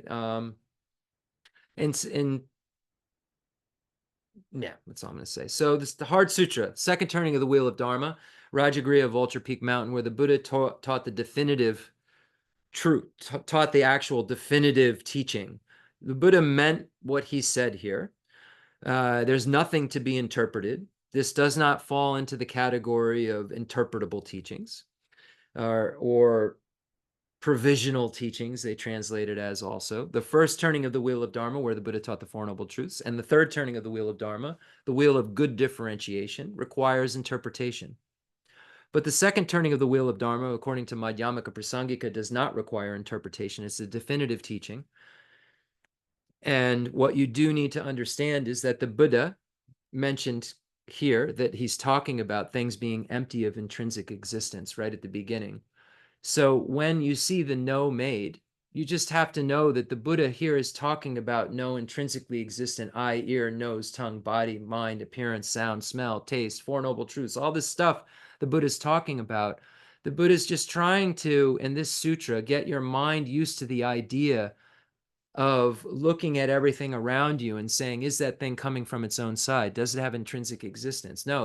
that's all I'm going to say. So this is the Hard Sutra, second turning of the Wheel of Dharma, Rajagriha of Vulture Peak Mountain, where the Buddha taught the definitive truth, taught the actual definitive teaching. The Buddha meant what he said here. There's nothing to be interpreted. This does not fall into the category of interpretable teachings or provisional teachings, they translate it as also. The first turning of the Wheel of Dharma, where the Buddha taught the Four Noble Truths, and the third turning of the Wheel of Dharma, the Wheel of Good Differentiation, requires interpretation. But the second turning of the Wheel of Dharma, according to Madhyamaka Prasangika, does not require interpretation. It's a definitive teaching. And what you do need to understand is that the Buddha mentioned here that he's talking about things being empty of intrinsic existence right at the beginning. So when you see the no made, you just have to know that the Buddha here is talking about no intrinsically existent eye, ear, nose, tongue, body, mind, appearance, sound, smell, taste, Four Noble Truths, all this stuff the Buddha's talking about. The Buddha's just trying to, in this sutra, get your mind used to the idea of looking at everything around you and saying, is that thing coming from its own side? Does it have intrinsic existence? No,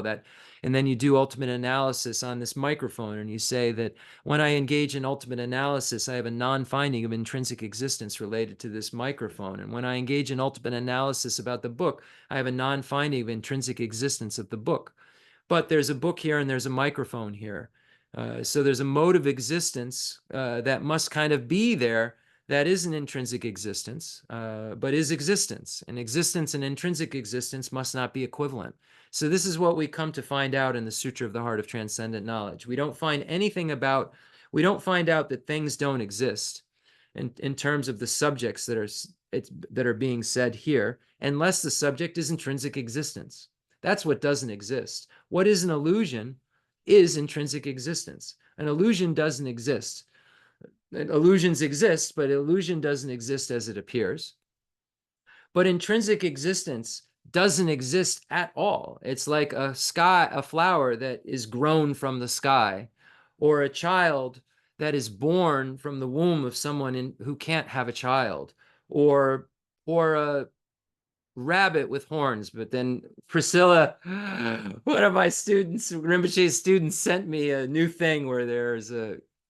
and then you do ultimate analysis on this microphone and you say that when I engage in ultimate analysis, I have a non-finding of intrinsic existence related to this microphone. And when I engage in ultimate analysis about the book, I have a non-finding of intrinsic existence of the book. But there's a book here and there's a microphone here. So there's a mode of existence that must kind of be there. That is an intrinsic existence, but is existence. And existence and intrinsic existence must not be equivalent. So this is what we come to find out in the Sutra of the Heart of Transcendent Knowledge. We don't find out that things don't exist in terms of the subjects that are being said here, unless the subject is intrinsic existence. That's what doesn't exist. What is an illusion is intrinsic existence. An illusion doesn't exist. Illusions exist, but illusion doesn't exist as it appears. But intrinsic existence doesn't exist at all. It's like a flower that is grown from the sky, or a child that is born from the womb of someone who can't have a child, or a rabbit with horns. But then Priscilla, one of my students, Rinpoche's students, sent me a new thing where there's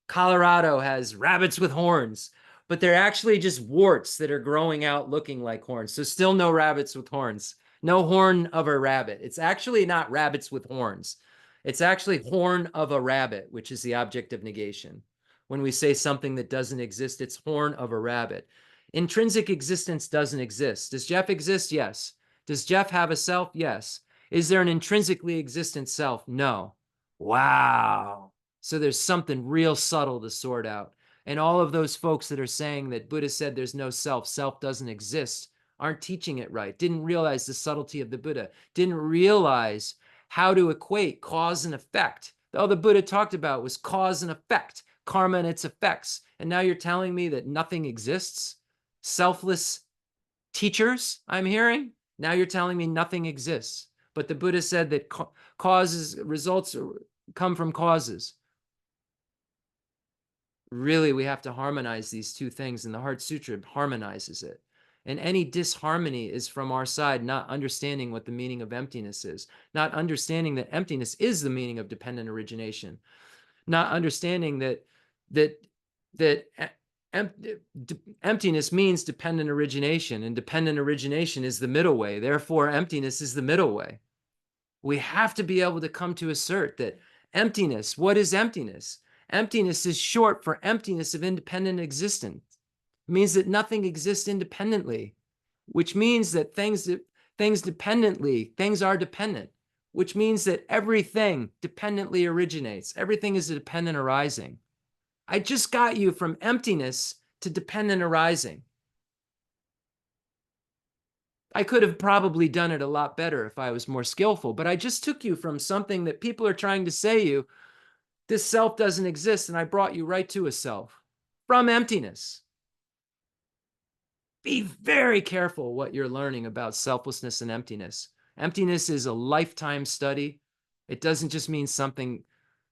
Colorado has rabbits with horns, but they're actually just warts that are growing out looking like horns. So still no rabbits with horns, no horn of a rabbit. It's actually not rabbits with horns. It's actually horn of a rabbit, which is the object of negation. When we say something that doesn't exist, it's horn of a rabbit. Intrinsic existence doesn't exist. Does Jeff exist? Yes. Does Jeff have a self? Yes. Is there an intrinsically existent self? No. Wow. So there's something real subtle to sort out. And all of those folks that are saying that Buddha said there's no self, self doesn't exist, aren't teaching it right, didn't realize the subtlety of the Buddha, didn't realize how to equate cause and effect. All the Buddha talked about was cause and effect, karma and its effects. And now you're telling me that nothing exists? Selfless teachers, I'm hearing. Now you're telling me nothing exists. But the Buddha said that causes, results come from causes. Really, we have to harmonize these two things, and the Heart Sutra harmonizes it. And any disharmony is from our side, not understanding what the meaning of emptiness is, not understanding that emptiness is the meaning of dependent origination, not understanding that emptiness means dependent origination, and dependent origination is the middle way. Therefore, emptiness is the middle way. We have to be able to come to assert that emptiness, what is emptiness? Emptiness is short for emptiness of independent existence. It means that nothing exists independently, which means that things are dependent, which means that everything dependently originates. Everything is a dependent arising. I just got you from emptiness to dependent arising. I could have probably done it a lot better if I was more skillful, but I just took you from something that people are trying to say you, this self doesn't exist, and I brought you right to a self from emptiness. Be very careful what you're learning about selflessness and emptiness. Emptiness is a lifetime study. It doesn't just mean something,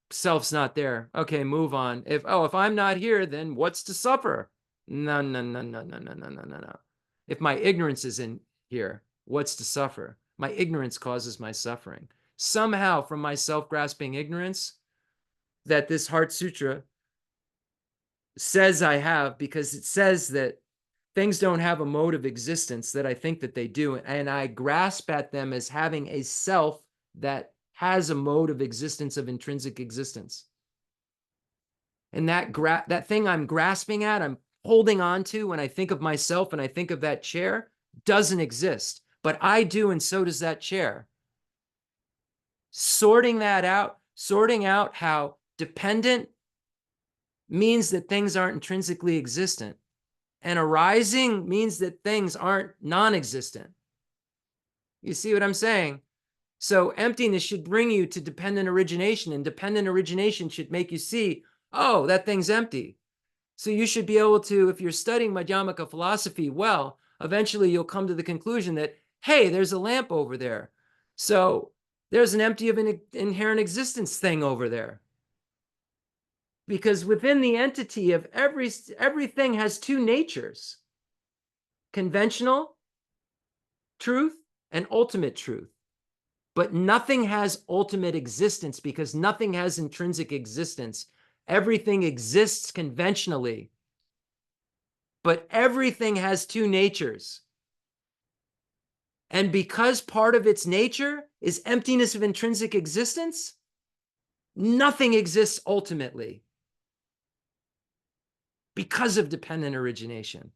self's not there. Okay, move on. If I'm not here, then what's to suffer? No, no, no, no, no, no, no, no, no, no. If my ignorance is in here, what's to suffer? My ignorance causes my suffering. Somehow, from my self-grasping ignorance, that this Heart Sutra says I have, because it says that things don't have a mode of existence that I think that they do, and I grasp at them as having a self that has a mode of existence of intrinsic existence. And that thing I'm grasping at, I'm holding on to when I think of myself and I think of that chair, doesn't exist. But I do, and so does that chair. Sorting that out, sorting out how dependent means that things aren't intrinsically existent, and arising means that things aren't non-existent. You see what I'm saying? So emptiness should bring you to dependent origination, and dependent origination should make you see, oh, that thing's empty. So you should be able to, if you're studying Madhyamaka philosophy well, eventually you'll come to the conclusion that, hey, there's a lamp over there. So there's an empty of an inherent existence thing over there. Because within the entity of everything has two natures: conventional truth and ultimate truth. But nothing has ultimate existence, because nothing has intrinsic existence. Everything exists conventionally, but everything has two natures. And because part of its nature is emptiness of intrinsic existence, nothing exists ultimately because of dependent origination.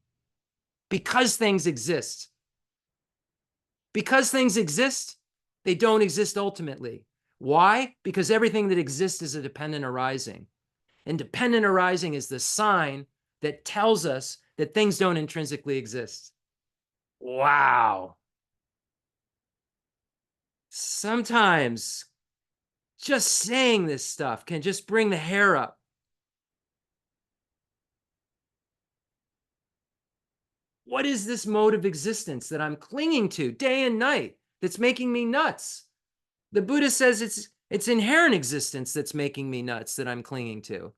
Because things exist. Because things exist, they don't exist ultimately. Why? Because everything that exists is a dependent arising. And dependent arising is the sign that tells us that things don't intrinsically exist. Wow. Sometimes just saying this stuff can just bring the hair up. What is this mode of existence that I'm clinging to day and night that's making me nuts? The Buddha says it's inherent existence that's making me nuts that I'm clinging to.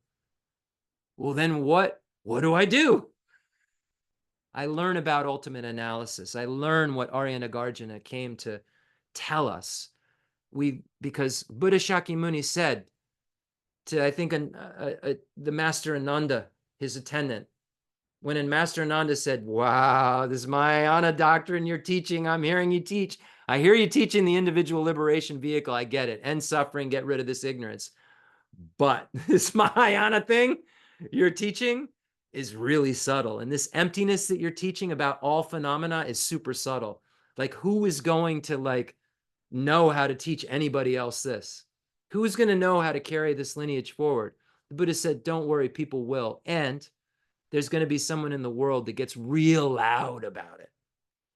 Well, then what do I do? I learn about ultimate analysis. I learn what Arya Nagarjuna came to tell us. Because Buddha Shakyamuni said to, I think, the Master Ananda, his attendant, when Master Ananda said, wow, this Mahayana doctrine you're teaching, I'm hearing you teach. I hear you teaching the individual liberation vehicle. I get it. End suffering, get rid of this ignorance. But this Mahayana thing you're teaching is really subtle. And this emptiness that you're teaching about all phenomena is super subtle. Like, who is going to know how to teach anybody else this? Who's going to know how to carry this lineage forward? The Buddha said, don't worry, people will. And there's going to be someone in the world that gets real loud about it,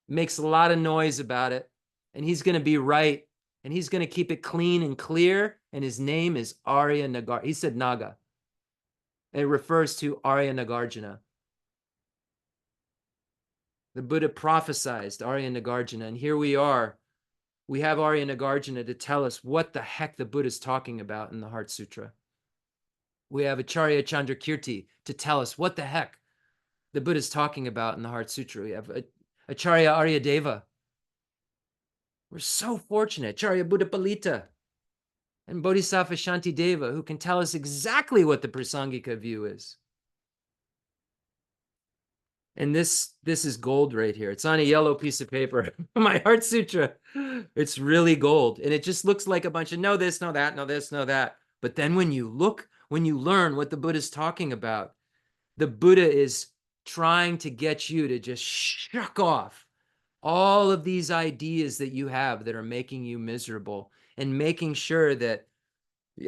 makes a lot of noise about it, and he's going to be right, and he's going to keep it clean and clear, and his name is Arya Nagarjuna. He said Naga. It refers to Arya Nagarjuna. The Buddha prophesized Arya Nagarjuna, and here we are. We have Arya Nagarjuna to tell us what the heck the Buddha is talking about in the Heart Sutra. We have Acharya Chandrakirti to tell us what the heck the Buddha is talking about in the Heart Sutra. We have Acharya Aryadeva. We're so fortunate. Acharya Buddhapalita and Bodhisattva Shantideva, who can tell us exactly what the Prasangika view is. And this is gold right here. It's on a yellow piece of paper. My Heart Sutra. It's really gold. And it just looks like a bunch of no this, no that, no this, no that. But then when you learn what the Buddha's talking about, the Buddha is trying to get you to just shuck off all of these ideas that you have that are making you miserable, and making sure that,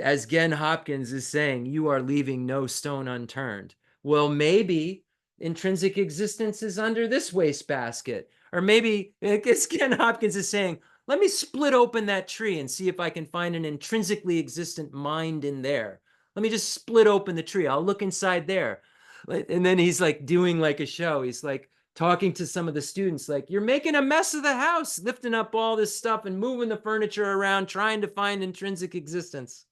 as Gen Hopkins is saying, you are leaving no stone unturned. Well, maybe intrinsic existence is under this wastebasket. Or maybe, as Gen Hopkins is saying, let me split open that tree and see if I can find an intrinsically existent mind in there. Let me just split open the tree. I'll look inside there. And then he's doing a show. He's talking to some of the students, you're making a mess of the house, lifting up all this stuff and moving the furniture around, trying to find intrinsic existence.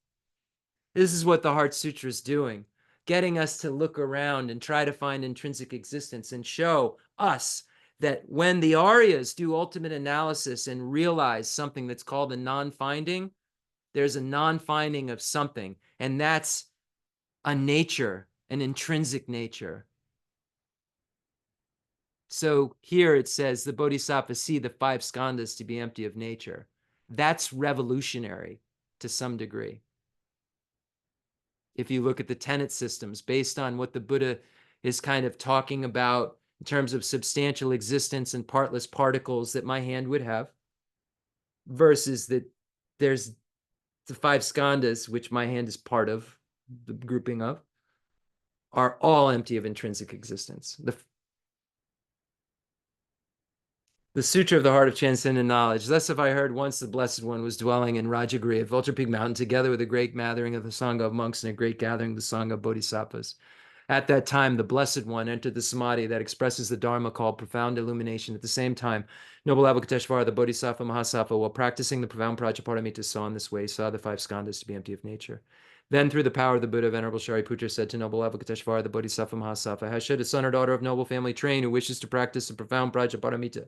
This is what the Heart Sutra is doing, getting us to look around and try to find intrinsic existence and show us that when the Aryas do ultimate analysis and realize something that's called a non-finding, there's a non-finding of something, and that's a nature, an intrinsic nature. So here it says the Bodhisattvas see the 5 skandhas to be empty of nature. That's revolutionary to some degree. If you look at the tenet systems based on what the Buddha is kind of talking about in terms of substantial existence and partless particles that my hand would have, versus that there's the 5 skandhas, which my hand is part of, the grouping of, are all empty of intrinsic existence. The Sutra of the Heart of Transcendent Knowledge. Thus have I heard once the Blessed One was dwelling in Rajagriha at Vulture Peak Mountain, together with a great gathering of the Sangha of monks and a great gathering of the Sangha of bodhisattvas. At that time, the Blessed One entered the samadhi that expresses the Dharma called profound illumination. At the same time, Noble Avalokiteshvara, the Bodhisattva Mahasattva, while practicing the profound Prajaparamita, saw in this way, saw the 5 skandhas to be empty of nature. Then, through the power of the Buddha, Venerable Shariputra said to Noble Avalokiteshvara, the Bodhisattva Mahasattva, how should a son or daughter of noble family train who wishes to practice the profound Prajaparamita?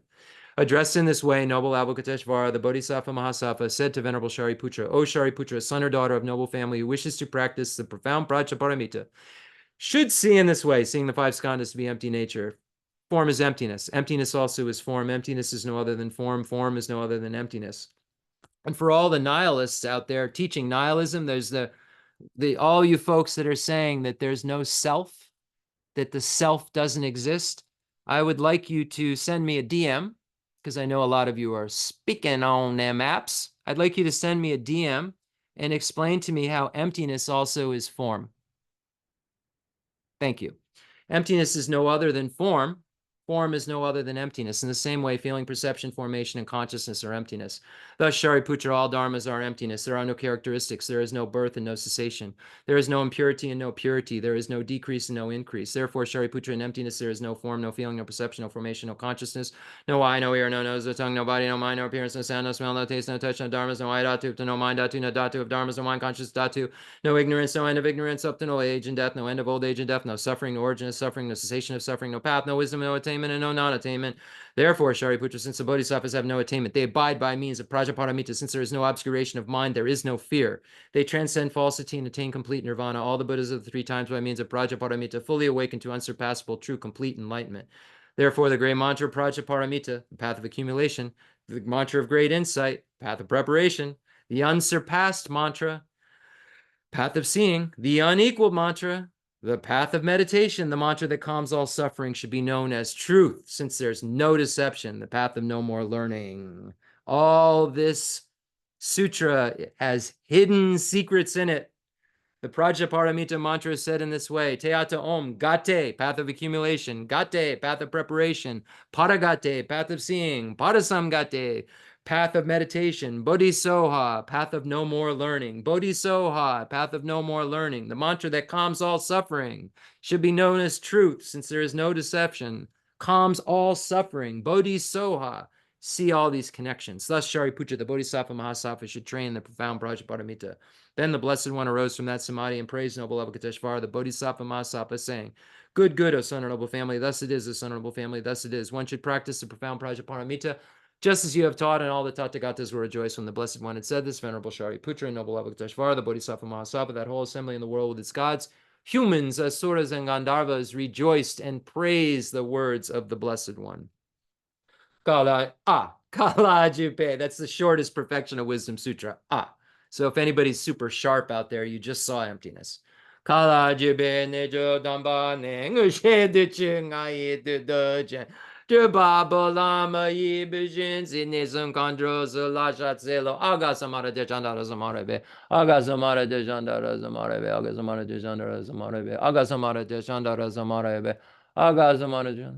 Addressed in this way, Noble Avalokiteshvara, the Bodhisattva Mahasattva, said to Venerable Shariputra, O Shariputra, son or daughter of noble family who wishes to practice the profound Prajaparamita, should see in this way, seeing the 5 skandhas to be empty nature. Form is emptiness. Emptiness also is form. Emptiness is no other than form. Form is no other than emptiness. And for all the nihilists out there teaching nihilism, there's all you folks that are saying that there's no self, that the self doesn't exist, I would like you to send me a DM, because I know a lot of you are speaking on them apps. I'd like you to send me a DM and explain to me how emptiness also is form. Thank you. Emptiness is no other than form. Form is no other than emptiness. In the same way, feeling, perception, formation, and consciousness are emptiness. Thus, Shariputra, all dharmas are emptiness. There are no characteristics. There is no birth and no cessation. There is no impurity and no purity. There is no decrease and no increase. Therefore, Shariputra, in emptiness, there is no form, no feeling, no perception, no formation, no consciousness, no eye, no ear, no nose, no tongue, no body, no mind, no appearance, no sound, no smell, no taste, no touch, no dharmas, no eye, dhatu, no mind, dhatu, no dhatu of dharmas, no mind, conscious, dhatu, no ignorance, no end of ignorance, up to no age and death, no end of old age and death, no suffering, no origin of suffering, no cessation of suffering, no path, no wisdom, no attainment, and no non-attainment. Therefore, Shariputra, since the bodhisattvas have no attainment, they abide by means of prajaparamita. Since there is no obscuration of mind, there is no fear. They transcend falsity and attain complete nirvana. All the Buddhas of the 3 times by means of prajaparamita fully awaken to unsurpassable, true, complete enlightenment. Therefore, the great mantra prajaparamita, the path of accumulation, the mantra of great insight, path of preparation, the unsurpassed mantra, path of seeing, the unequaled mantra, the path of meditation, the mantra that calms all suffering, should be known as truth, since there's no deception, the path of no more learning. All this sutra has hidden secrets in it. The Prajaparamita mantra is said in this way: Teata Om, Gate, path of accumulation, Gate, path of preparation, Paragate, path of seeing, Parasamgate, path of meditation, Bodhisoha, path of no more learning, Bodhisoha, path of no more learning. The mantra that calms all suffering should be known as truth, since there is no deception, calms all suffering, Bodhisoha. See all these connections. Thus, Shariputra, the Bodhisattva Mahasattva, should train the profound Prajaparamita. Then the Blessed One arose from that samadhi and praised noble Avalokiteshvara, the Bodhisattva Mahasattva, saying, Good, good, O son of noble family. Thus it is, O son of noble family. Thus it is. One should practice the profound Prajaparamita, just as you have taught, and all the Tathagatas were rejoiced when the Blessed One had said this. Venerable Shariputra and noble Avalokiteshvara, the Bodhisattva Mahasattva, that whole assembly in the world with its gods, humans, asuras, and Gandharvas rejoiced and praised the words of the Blessed One. Kalajupe. That's the shortest perfection of Wisdom Sutra. So if anybody's super sharp out there, you just saw emptiness. Kalajupe nejo damba nengushe duchungayi dudojen. Drupaba lama yi bijin sinisum kandrosu lashatselo. Agha samara de chandara samarebe. Agha samara de chandara samarebe. Agha samara de chandara samarebe. Agha samara de chandara samarebe. Agha samara de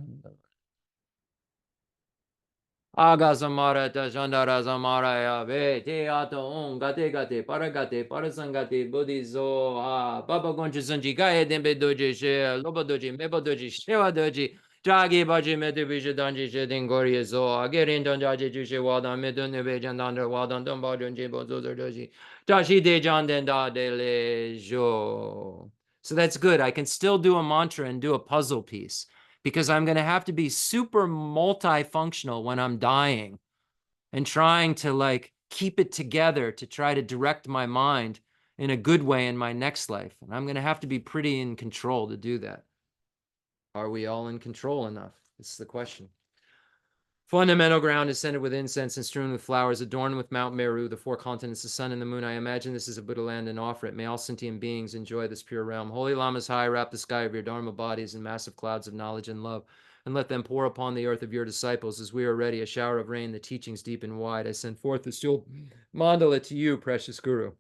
Agha samara ta chandara samaraya ve te ato on gate gate paragate parasangate buddhizo baba gonchi sanji gaye dembe doji she loba doji mebo doji shewa doji jagi baji medu bisha danji she dingori zo agerin don jaji jushe wadan medun nebe jandandra wadan don bajon jimbo zozer doji jashi de janden da de le jo. So that's good. I can still do a mantra and do a puzzle piece, because I'm going to have to be super multifunctional when I'm dying and trying to like keep it together to try to direct my mind in a good way in my next life. And I'm going to have to be pretty in control to do that. Are we all in control enough? This is the question. Fundamental ground is scented with incense and strewn with flowers, adorned with Mount Meru, the 4 continents, the sun and the moon. I imagine this is a Buddha land and offer it. May all sentient beings enjoy this pure realm. Holy Lamas high, wrap the sky of your Dharma bodies in massive clouds of knowledge and love, and let them pour upon the earth of your disciples as we are ready, a shower of rain, the teachings deep and wide. I send forth the jeweled mandala to you, precious Guru.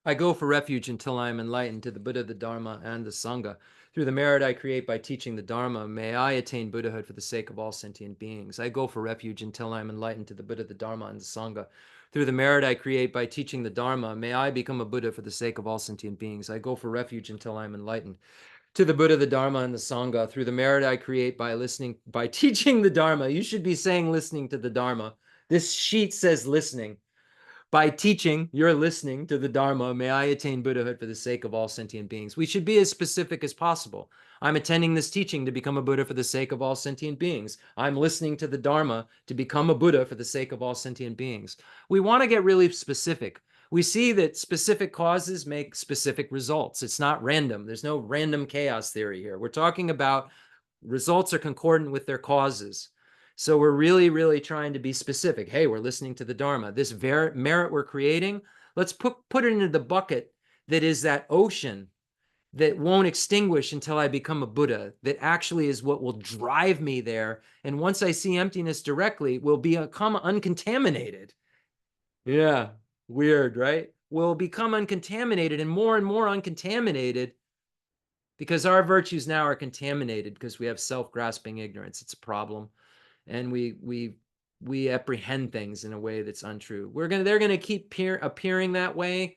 I go for refuge until I am enlightened to the Buddha, the Dharma, and the Sangha. Through the merit I create by teaching the Dharma, may I attain Buddhahood for the sake of all sentient beings. I go for refuge until I am enlightened to the Buddha, the Dharma, and the Sangha. Through the merit I create by teaching the Dharma, may I become a Buddha for the sake of all sentient beings. I go for refuge until I am enlightened to the Buddha, the Dharma, and the Sangha. Through the merit I create by teaching the Dharma. You should be saying listening to the Dharma. This sheet says listening. By teaching, you're listening to the Dharma, may I attain Buddhahood for the sake of all sentient beings. We should be as specific as possible. I'm attending this teaching to become a Buddha for the sake of all sentient beings. I'm listening to the Dharma to become a Buddha for the sake of all sentient beings. We want to get really specific. We see that specific causes make specific results. It's not random. There's no random chaos theory here. We're talking about results are concordant with their causes. So we're really, really trying to be specific. Hey, we're listening to the Dharma. This merit we're creating, let's put it into the bucket that is that ocean that won't extinguish until I become a Buddha, that actually is what will drive me there. And once I see emptiness directly, will become uncontaminated. Yeah, weird, right? Will become uncontaminated and more uncontaminated because our virtues now are contaminated because we have self-grasping ignorance. It's a problem, and we apprehend things in a way that's untrue. They're gonna keep appearing that way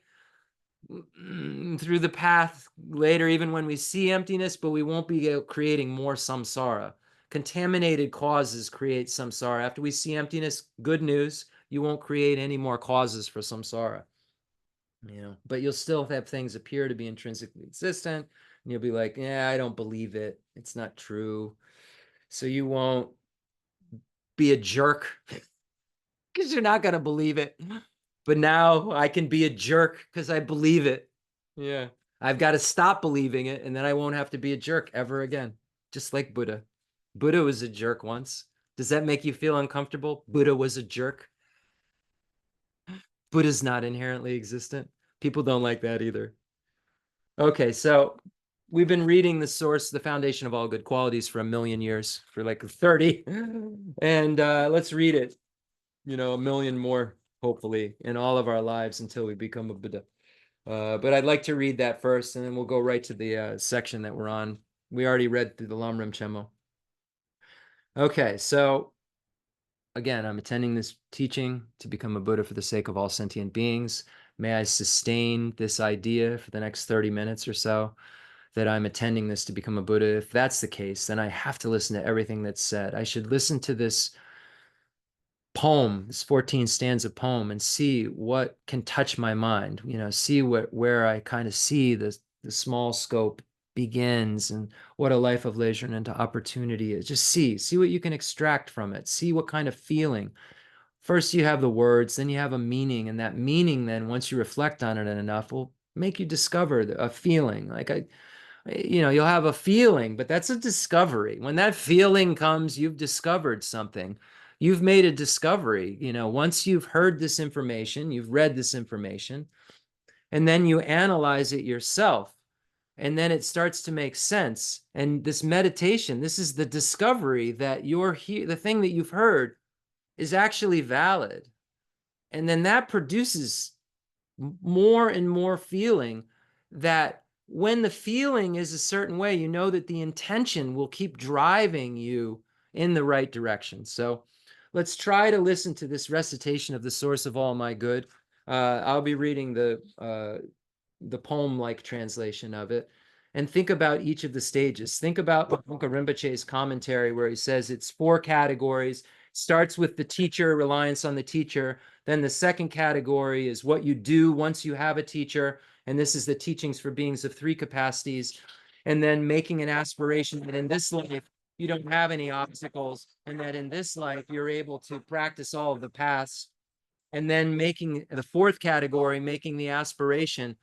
through the path later, even when we see emptiness, but we won't be creating more samsara. Contaminated causes create samsara. After we see emptiness, good news, you won't create any more causes for samsara. But you'll still have things appear to be intrinsically existent, and you'll be like, yeah, I don't believe it. It's not true. So you won't be a jerk because you're not going to believe it. But now I can be a jerk because I believe it. Yeah. I've got to stop believing it, and then I won't have to be a jerk ever again. Just like Buddha. Buddha was a jerk once. Does that make you feel uncomfortable? Buddha was a jerk. Buddha's not inherently existent. People don't like that either. Okay, so we've been reading the source, the foundation of all good qualities, for 1,000,000 years, for like 30. And let's read it, a million more, hopefully, in all of our lives until we become a Buddha. But I'd like to read that first, and then we'll go right to the section that we're on. We already read through the Lamrim Chemo. Okay, so again, I'm attending this teaching to become a Buddha for the sake of all sentient beings. May I sustain this idea for the next 30 minutes or so, that I'm attending this to become a Buddha. If that's the case, then I have to listen to everything that's said. I should listen to this poem, this 14 stanza poem, and see what can touch my mind, see where I kind of see the small scope begins, and what a life of leisure and into opportunity is. Just see what you can extract from it. See what kind of feeling. First you have the words, then you have a meaning, and that meaning, then once you reflect on it enough, will make you discover a feeling. Like you'll have a feeling, but that's a discovery. When that feeling comes, you've discovered something. You've made a discovery. Once you've heard this information, you've read this information, and then you analyze it yourself, and then it starts to make sense. And this meditation, this is the discovery that the thing that you've heard is actually valid. And then that produces more and more feeling, that when the feeling is a certain way, you know that the intention will keep driving you in the right direction. So let's try to listen to this recitation of the source of all my good. I'll be reading the poem-like translation of it, and think about each of the stages. Think about Khensur Rinpoche's commentary, where he says it's 4 categories. Starts with the teacher, reliance on the teacher. Then the second category is what you do once you have a teacher. And this is the teachings for beings of 3 capacities. And then making an aspiration that in this life, you don't have any obstacles, and that in this life, you're able to practice all of the paths. And then making the 4th category, making the aspiration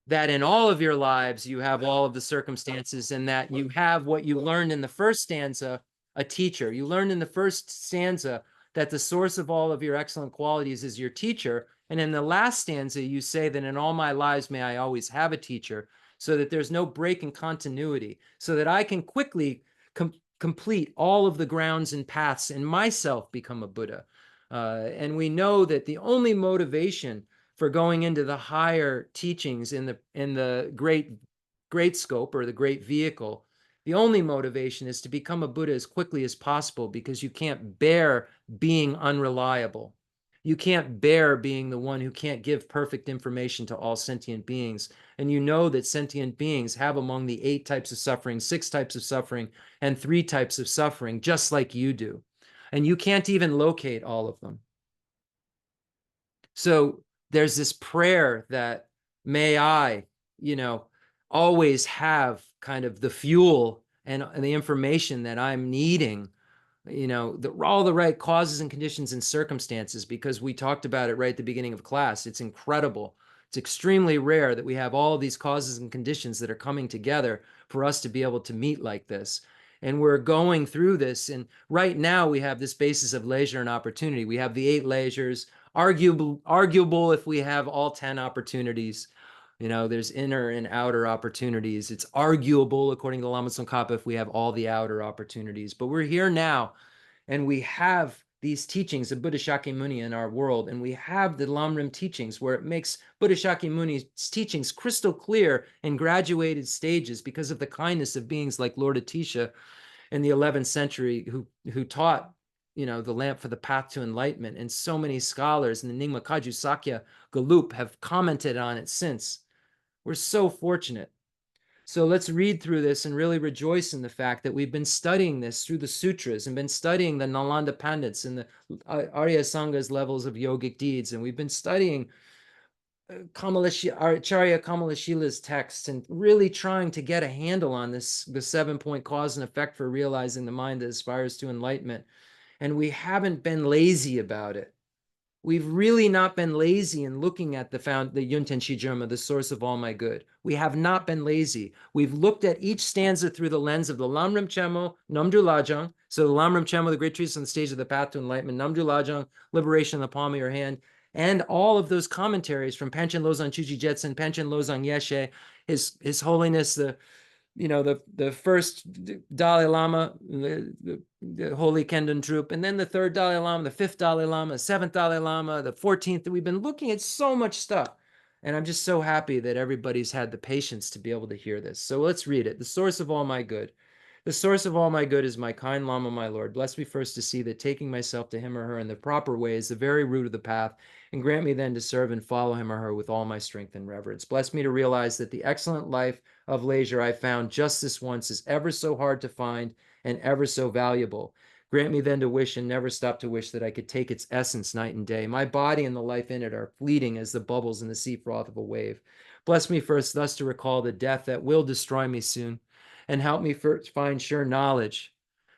that in all of your lives, you have all of the circumstances, and that you have what you learned in the first stanza, a teacher. You learned in the first stanza that the source of all of your excellent qualities is your teacher. And in the last stanza, you say that in all my lives, may I always have a teacher, so that there's no break in continuity, so that I can quickly complete all of the grounds and paths and myself become a Buddha. And we know that the only motivation for going into the higher teachings in the great scope, or the great vehicle, the only motivation is to become a Buddha as quickly as possible, because you can't bear being unreliable. You can't bear being the one who can't give perfect information to all sentient beings. And you know that sentient beings have among the 8 types of suffering, 6 types of suffering, and 3 types of suffering, just like you do. And you can't even locate all of them. So there's this prayer that may I, always have kind of the fuel and the information that I'm needing, all the right causes and conditions and circumstances, because we talked about it right at the beginning of class. It's incredible. It's extremely rare that we have all these causes and conditions that are coming together for us to be able to meet like this. And we're going through this. And right now we have this basis of leisure and opportunity. We have the 8 leisures, arguable if we have all 10 opportunities. There's inner and outer opportunities. It's arguable, according to Lama Tsongkhapa, if we have all the outer opportunities. But we're here now, and we have these teachings of Buddha Shakyamuni in our world, and we have the Lamrim teachings where it makes Buddha Shakyamuni's teachings crystal clear in graduated stages because of the kindness of beings like Lord Atisha in the 11th century who taught, the lamp for the path to enlightenment. And so many scholars in the Nyingma Kaju Sakya Galup have commented on it since. We're so fortunate. So let's read through this and really rejoice in the fact that we've been studying this through the sutras and been studying the Nalanda Pandits and the Arya Sanga's levels of yogic deeds. And we've been studying Acharya Kamalashila's texts and really trying to get a handle on this, the 7-point cause and effect for realizing the mind that aspires to enlightenment. And we haven't been lazy about it. We've really not been lazy in looking at the Yunten Shijirma, the source of all my good. We have not been lazy. We've looked at each stanza through the lens of the Lamrim Chemo, Namdul Lajang. So the Lamrim Chemo, the great treatise on the stage of the path to enlightenment, Namdul Lajang, liberation in the palm of your hand, and all of those commentaries from Panchen Losang Chuji Jetsun, Panchen Losang Yeshe, His Holiness, the first Dalai Lama, the Holy Kendon Troop, and then the third Dalai Lama, the fifth Dalai Lama, the seventh Dalai Lama, the 14th. We've been looking at so much stuff. And I'm just so happy that everybody's had the patience to be able to hear this. So let's read it. The source of all my good. The source of all my good is my kind Lama, my Lord. Bless me first to see that taking myself to him or her in the proper way is the very root of the path, and grant me then to serve and follow him or her with all my strength and reverence. Bless me to realize that the excellent life of leisure I found just this once is ever so hard to find and ever so valuable. Grant me then to wish and never stop to wish that I could take its essence night and day. My body and the life in it are fleeting as the bubbles in the sea froth of a wave. Bless me first thus to recall the death that will destroy me soon, and help me first find sure knowledge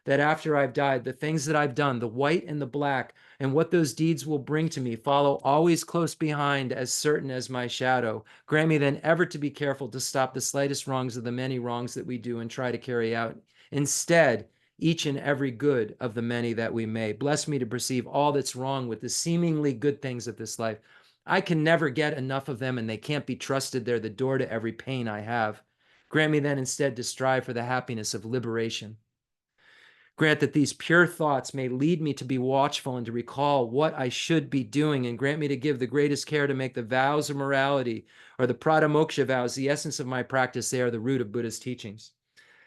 that after I've died, the things that I've done, the white and the black, and what those deeds will bring to me, follow always close behind, as certain as my shadow. Grant me then ever to be careful to stop the slightest wrongs of the many wrongs that we do and try to carry out. Instead, each and every good of the many that we may. Bless me to perceive all that's wrong with the seemingly good things of this life. I can never get enough of them, and they can't be trusted. They're the door to every pain I have. Grant me then instead to strive for the happiness of liberation. Grant that these pure thoughts may lead me to be watchful and to recall what I should be doing, and grant me to give the greatest care to make the vows of morality or the Pradamoksha vows the essence of my practice. They are the root of Buddha's teachings.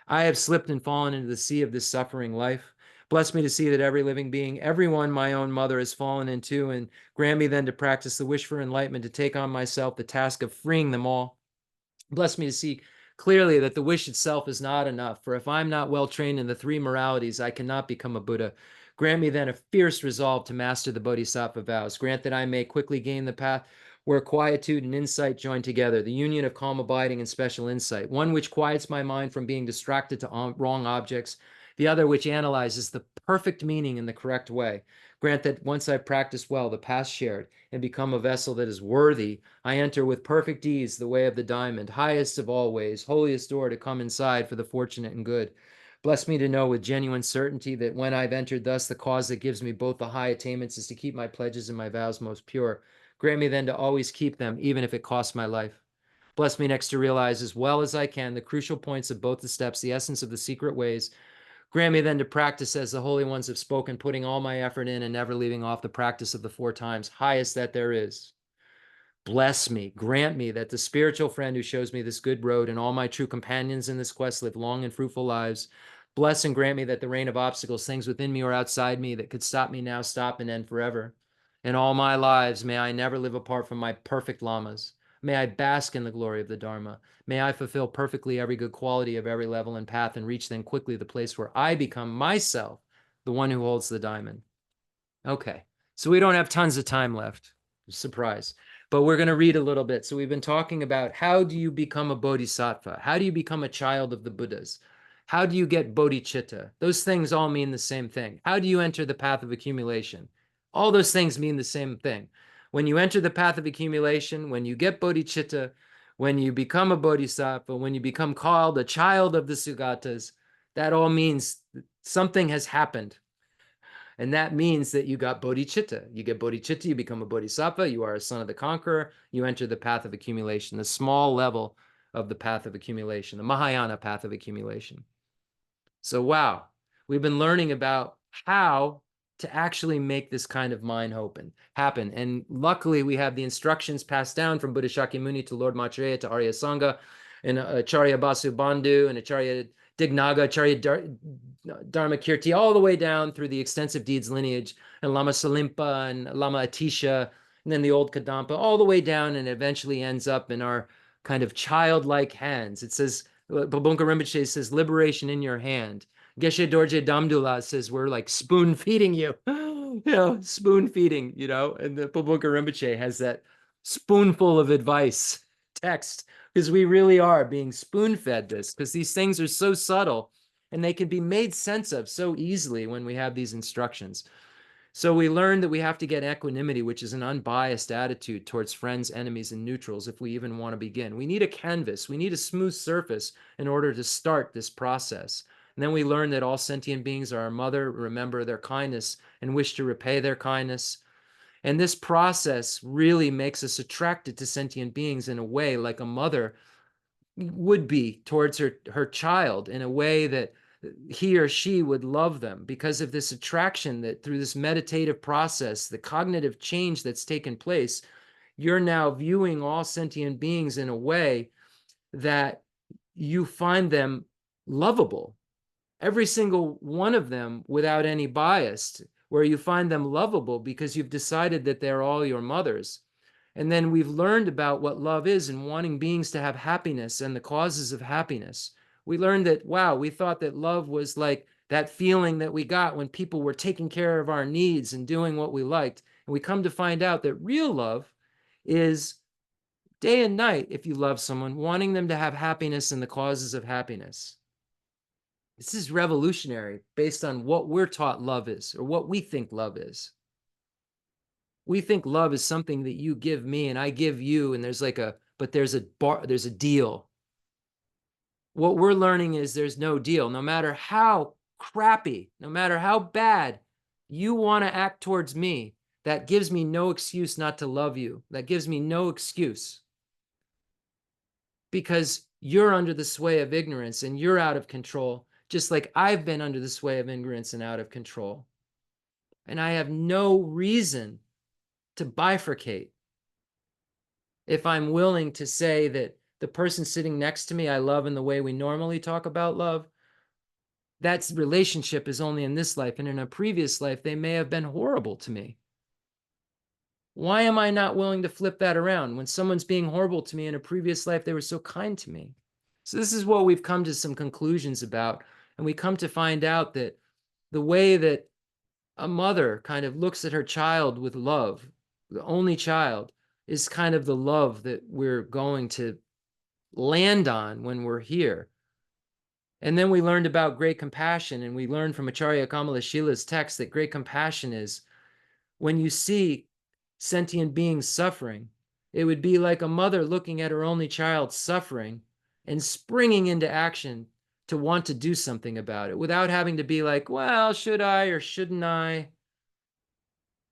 I have slipped and fallen into the sea of this suffering life. Bless me to see that every living being, everyone my own mother, has fallen into, and grant me then to practice the wish for enlightenment, to take on myself the task of freeing them all. Bless me to see clearly that the wish itself is not enough, for if I'm not well trained in the 3 moralities, I cannot become a Buddha. Grant me then a fierce resolve to master the Bodhisattva vows. Grant that I may quickly gain the path where quietude and insight join together, the union of calm abiding and special insight, one which quiets my mind from being distracted to wrong objects, the other which analyzes the perfect meaning in the correct way. Grant that once I've practiced well the past shared and become a vessel that is worthy, I enter with perfect ease the way of the diamond, highest of all ways, holiest door to come inside for the fortunate and good. Bless me to know with genuine certainty that when I've entered thus, the cause that gives me both the high attainments is to keep my pledges and my vows most pure. Grant me then to always keep them, even if it costs my life. Bless me next to realize as well as I can the crucial points of both the steps, the essence of the secret ways. Grant me then to practice as the holy ones have spoken, putting all my effort in and never leaving off the practice of the 4 times, highest that there is. Bless me, grant me that the spiritual friend who shows me this good road and all my true companions in this quest live long and fruitful lives. Bless and grant me that the rain of obstacles, things within me or outside me that could stop me now, stop and end forever. In all my lives, may I never live apart from my perfect lamas. May I bask in the glory of the Dharma. May I fulfill perfectly every good quality of every level and path and reach then quickly the place where I become myself, the one who holds the diamond. Okay, so we don't have tons of time left. Surprise. But we're going to read a little bit. So we've been talking about how do you become a bodhisattva? How do you become a child of the Buddhas? How do you get bodhicitta? Those things all mean the same thing. How do you enter the path of accumulation? All those things mean the same thing. When you enter the path of accumulation, when you get bodhicitta, when you become a bodhisattva, when you become called a child of the Sugatas, that all means something has happened. And that means that you got bodhicitta. You get bodhicitta, you become a bodhisattva, you are a son of the conqueror, you enter the path of accumulation, the small level of the path of accumulation, the Mahayana path of accumulation. So, wow, we've been learning about how to actually make this kind of mind happen. And luckily, we have the instructions passed down from Buddha Shakyamuni to Lord Maitreya to Arya Sangha, and Acharya Basu Bandhu, and Acharya Dignaga, Acharya Dharma Kirti, all the way down through the extensive deeds lineage, and Lama Salimpa and Lama Atisha, and then the old Kadampa, all the way down, and eventually ends up in our kind of childlike hands. It says, Babunka Rinpoche says, liberation in your hand. Geshe Dorji Damdul says, we're like spoon feeding you, spoon feeding, and the Babunka Rinpoche has that spoonful of advice text, because we really are being spoon fed this, because these things are so subtle and they can be made sense of so easily when we have these instructions. So we learned that we have to get equanimity, which is an unbiased attitude towards friends, enemies, and neutrals if we even want to begin. We need a canvas. We need a smooth surface in order to start this process. And then we learn that all sentient beings are our mother, remember their kindness, and wish to repay their kindness. And this process really makes us attracted to sentient beings in a way like a mother would be towards her child, in a way that he or she would love them, because of this attraction that through this meditative process, the cognitive change that's taken place, you're now viewing all sentient beings in a way that you find them lovable, every single one of them without any bias, where you find them lovable because you've decided that they're all your mothers. And then we've learned about what love is and wanting beings to have happiness and the causes of happiness. We learned that, wow, we thought that love was like that feeling that we got when people were taking care of our needs and doing what we liked. And we come to find out that real love is day and night, if you love someone, wanting them to have happiness and the causes of happiness. This is revolutionary based on what we're taught love is, or what we think love is. We think love is something that you give me and I give you, and there's a deal. What we're learning is there's no deal. No matter how crappy, no matter how bad you want to act towards me, that gives me no excuse not to love you. That gives me no excuse. Because you're under the sway of ignorance and you're out of control, just like I've been under the sway of ignorance and out of control. And I have no reason to bifurcate if I'm willing to say that the person sitting next to me I love in the way we normally talk about love, that relationship is only in this life, and in a previous life they may have been horrible to me. Why am I not willing to flip that around? When someone's being horrible to me in a previous life, they were so kind to me. So this is what we've come to some conclusions about, and we come to find out that the way that a mother kind of looks at her child with love, the only child, is kind of the love that we're going to land on when we're here. And then we learned about great compassion, and we learned from Acharya Kamala Shila's text that great compassion is when you see sentient beings suffering, it would be like a mother looking at her only child suffering and springing into action to want to do something about it without having to be like, well, should I or shouldn't I?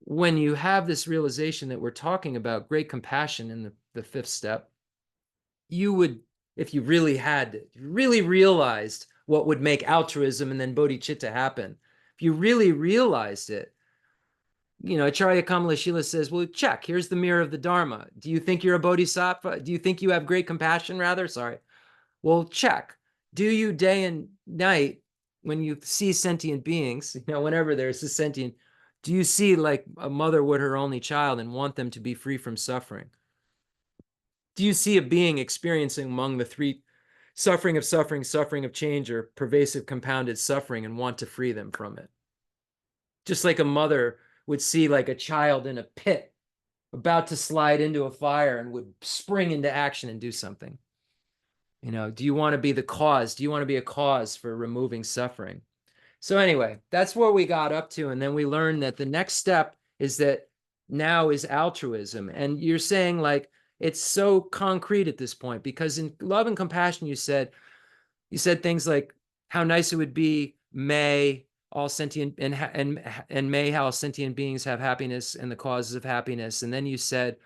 When you have this realization that we're talking about great compassion in the fifth step, you would, if you really had it, you really realized what would make altruism and then bodhicitta happen, if you really realized it, Acharya Kamala Shila says, well, check, here's the mirror of the Dharma. Do you think you're a bodhisattva? Do you think you have great compassion, rather? Sorry. Well, check. Do you day and night, when you see sentient beings, whenever there's a sentient, do you see like a mother would her only child and want them to be free from suffering? Do you see a being experiencing among the three suffering of suffering, suffering of change, or pervasive compounded suffering and want to free them from it? Just like a mother would see like a child in a pit about to slide into a fire and would spring into action and do something. Do you want to be the cause? Do you want to be a cause for removing suffering? So anyway, that's where we got up to. And then we learned that the next step is that now is altruism. And you're saying like, it's so concrete at this point, because in love and compassion, you said things like how nice it would be, may all sentient and may how sentient beings have happiness and the causes of happiness. And then you said,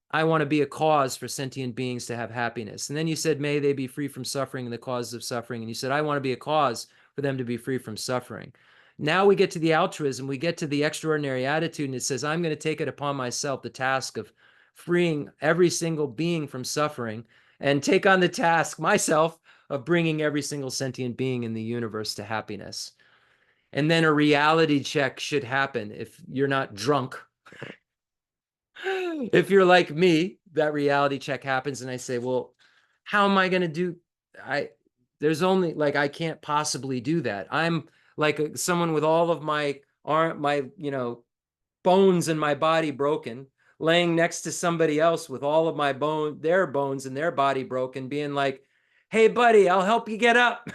I want to be a cause for sentient beings to have happiness. And then you said, may they be free from suffering and the causes of suffering. And you said, I want to be a cause for them to be free from suffering. Now we get to the altruism, we get to the extraordinary attitude, and it says, I'm going to take it upon myself the task of freeing every single being from suffering, and take on the task myself of bringing every single sentient being in the universe to happiness. And then a reality check should happen if you're not drunk. If you're like me, that reality check happens, and I say, well, how am I going to do? There's only, like, I can't possibly do that. I'm like someone with all of my bones in my body broken, laying next to somebody else with all of my their bones in their body broken, being like, hey buddy, I'll help you get up.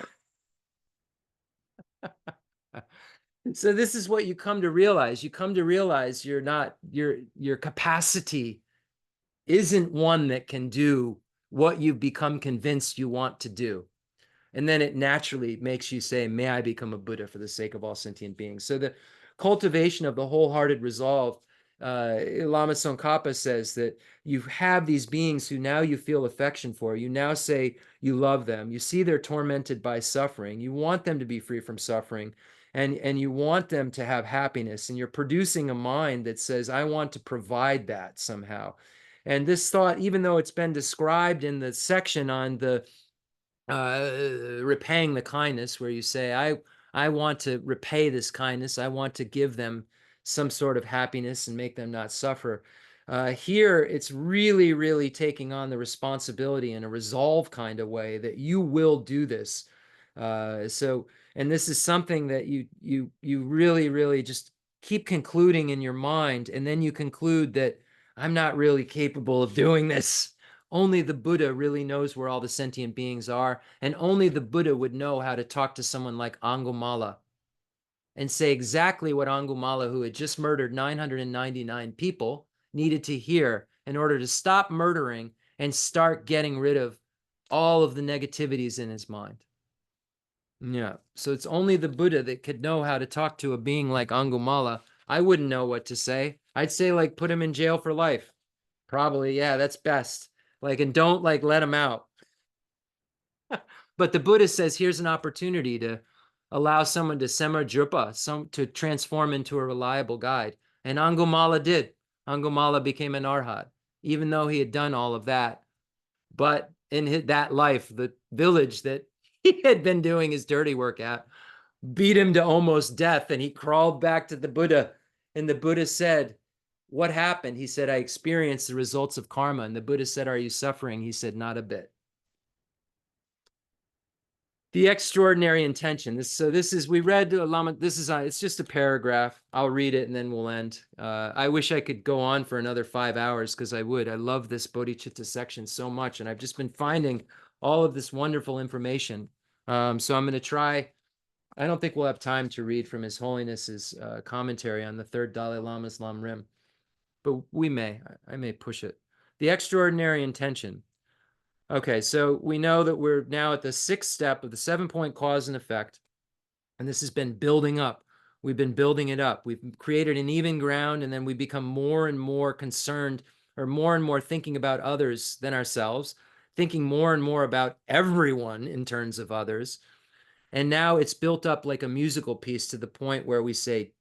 So this is what you come to realize. You come to realize you're not, your capacity isn't one that can do what you've become convinced you want to do. And then it naturally makes you say, may I become a Buddha for the sake of all sentient beings. So the cultivation of the wholehearted resolve, Lama Tsongkhapa says that you have these beings who now you feel affection for. You now say you love them. You see they're tormented by suffering. You want them to be free from suffering. And you want them to have happiness. And you're producing a mind that says, I want to provide that somehow. And this thought, even though it's been described in the section on the repaying the kindness, where you say, I want to repay this kindness, I want to give them some sort of happiness and make them not suffer. Here, it's really, really taking on the responsibility in a resolve kind of way that you will do this. And this is something that you really, really just keep concluding in your mind, and then you conclude that I'm not really capable of doing this. Only the Buddha really knows where all the sentient beings are, and only the Buddha would know how to talk to someone like Angulimala and say exactly what Angulimala, who had just murdered 999 people, needed to hear in order to stop murdering and start getting rid of all of the negativities in his mind. Yeah, so it's only the Buddha that could know how to talk to a being like Angulimala. I wouldn't know what to say. I'd say, like, put him in jail for life. Probably, yeah, that's best. Like, and don't like let him out. But the Buddha says, here's an opportunity to allow someone to Semajrupa, to transform into a reliable guide. And Angulimala did. Angulimala became an arhat, even though he had done all of that. But in that life, the village that he had been doing his dirty work at beat him to almost death, and he crawled back to the Buddha. And the Buddha said, what happened? He said, I experienced the results of karma. And the Buddha said, are you suffering? He said, not a bit. The extraordinary intention. We read Lama, it's just a paragraph. I'll read it and then we'll end. I wish I could go on for another 5 hours, because I would. I love this bodhicitta section so much, and I've just been finding all of this wonderful information. So I'm going to try. I don't think we'll have time to read from His Holiness's commentary on the third Dalai Lama's Lam Rim, but we may. I may push it. The extraordinary intention. Okay, so we know that we're now at the 6th step of the 7-point cause and effect, and this has been building up. We've been building it up. We've created an even ground, and then we become more and more concerned, or more and more thinking about others than ourselves, thinking more and more about everyone in terms of others. And now it's built up like a musical piece to the point where we say,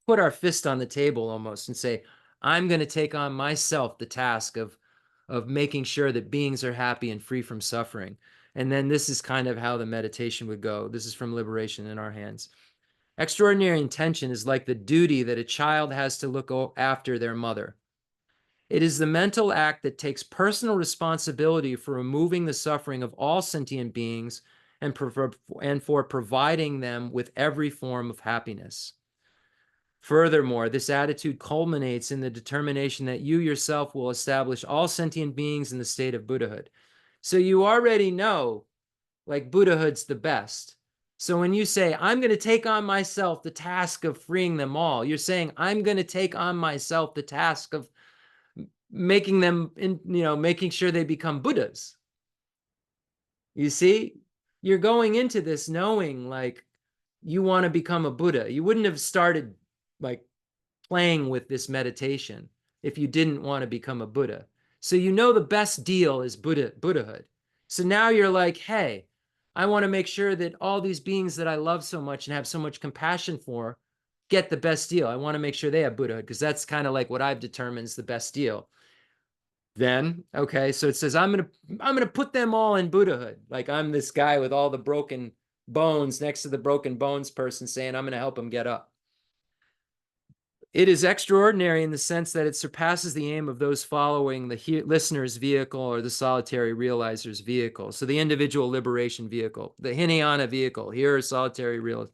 put our fist on the table almost and say, I'm going to take on myself the task of making sure that beings are happy and free from suffering. And then this is kind of how the meditation would go. This is from Liberation in Our Hands. Extraordinary intention is like the duty that a child has to look after their mother. It is the mental act that takes personal responsibility for removing the suffering of all sentient beings and for providing them with every form of happiness. Furthermore, this attitude culminates in the determination that you yourself will establish all sentient beings in the state of Buddhahood. So you already know, like, Buddhahood's the best. So when you say, I'm going to take on myself the task of freeing them all, you're saying, I'm going to take on myself the task of making them, making sure they become Buddhas. You see, you're going into this knowing, like, you want to become a Buddha. You wouldn't have started like playing with this meditation if you didn't want to become a Buddha. So you know the best deal is Buddhahood. So now you're like, hey, I want to make sure that all these beings that I love so much and have so much compassion for get the best deal. I want to make sure they have Buddhahood, because that's kind of like what I've determined is the best deal. Then, okay, so it says, I'm gonna put them all in Buddhahood. Like I'm this guy with all the broken bones next to the broken bones person saying, I'm gonna help him get up. It is extraordinary in the sense that it surpasses the aim of those following the listener's vehicle or the solitary realizer's vehicle. So the individual liberation vehicle, the Hinayana vehicle, here is solitary real.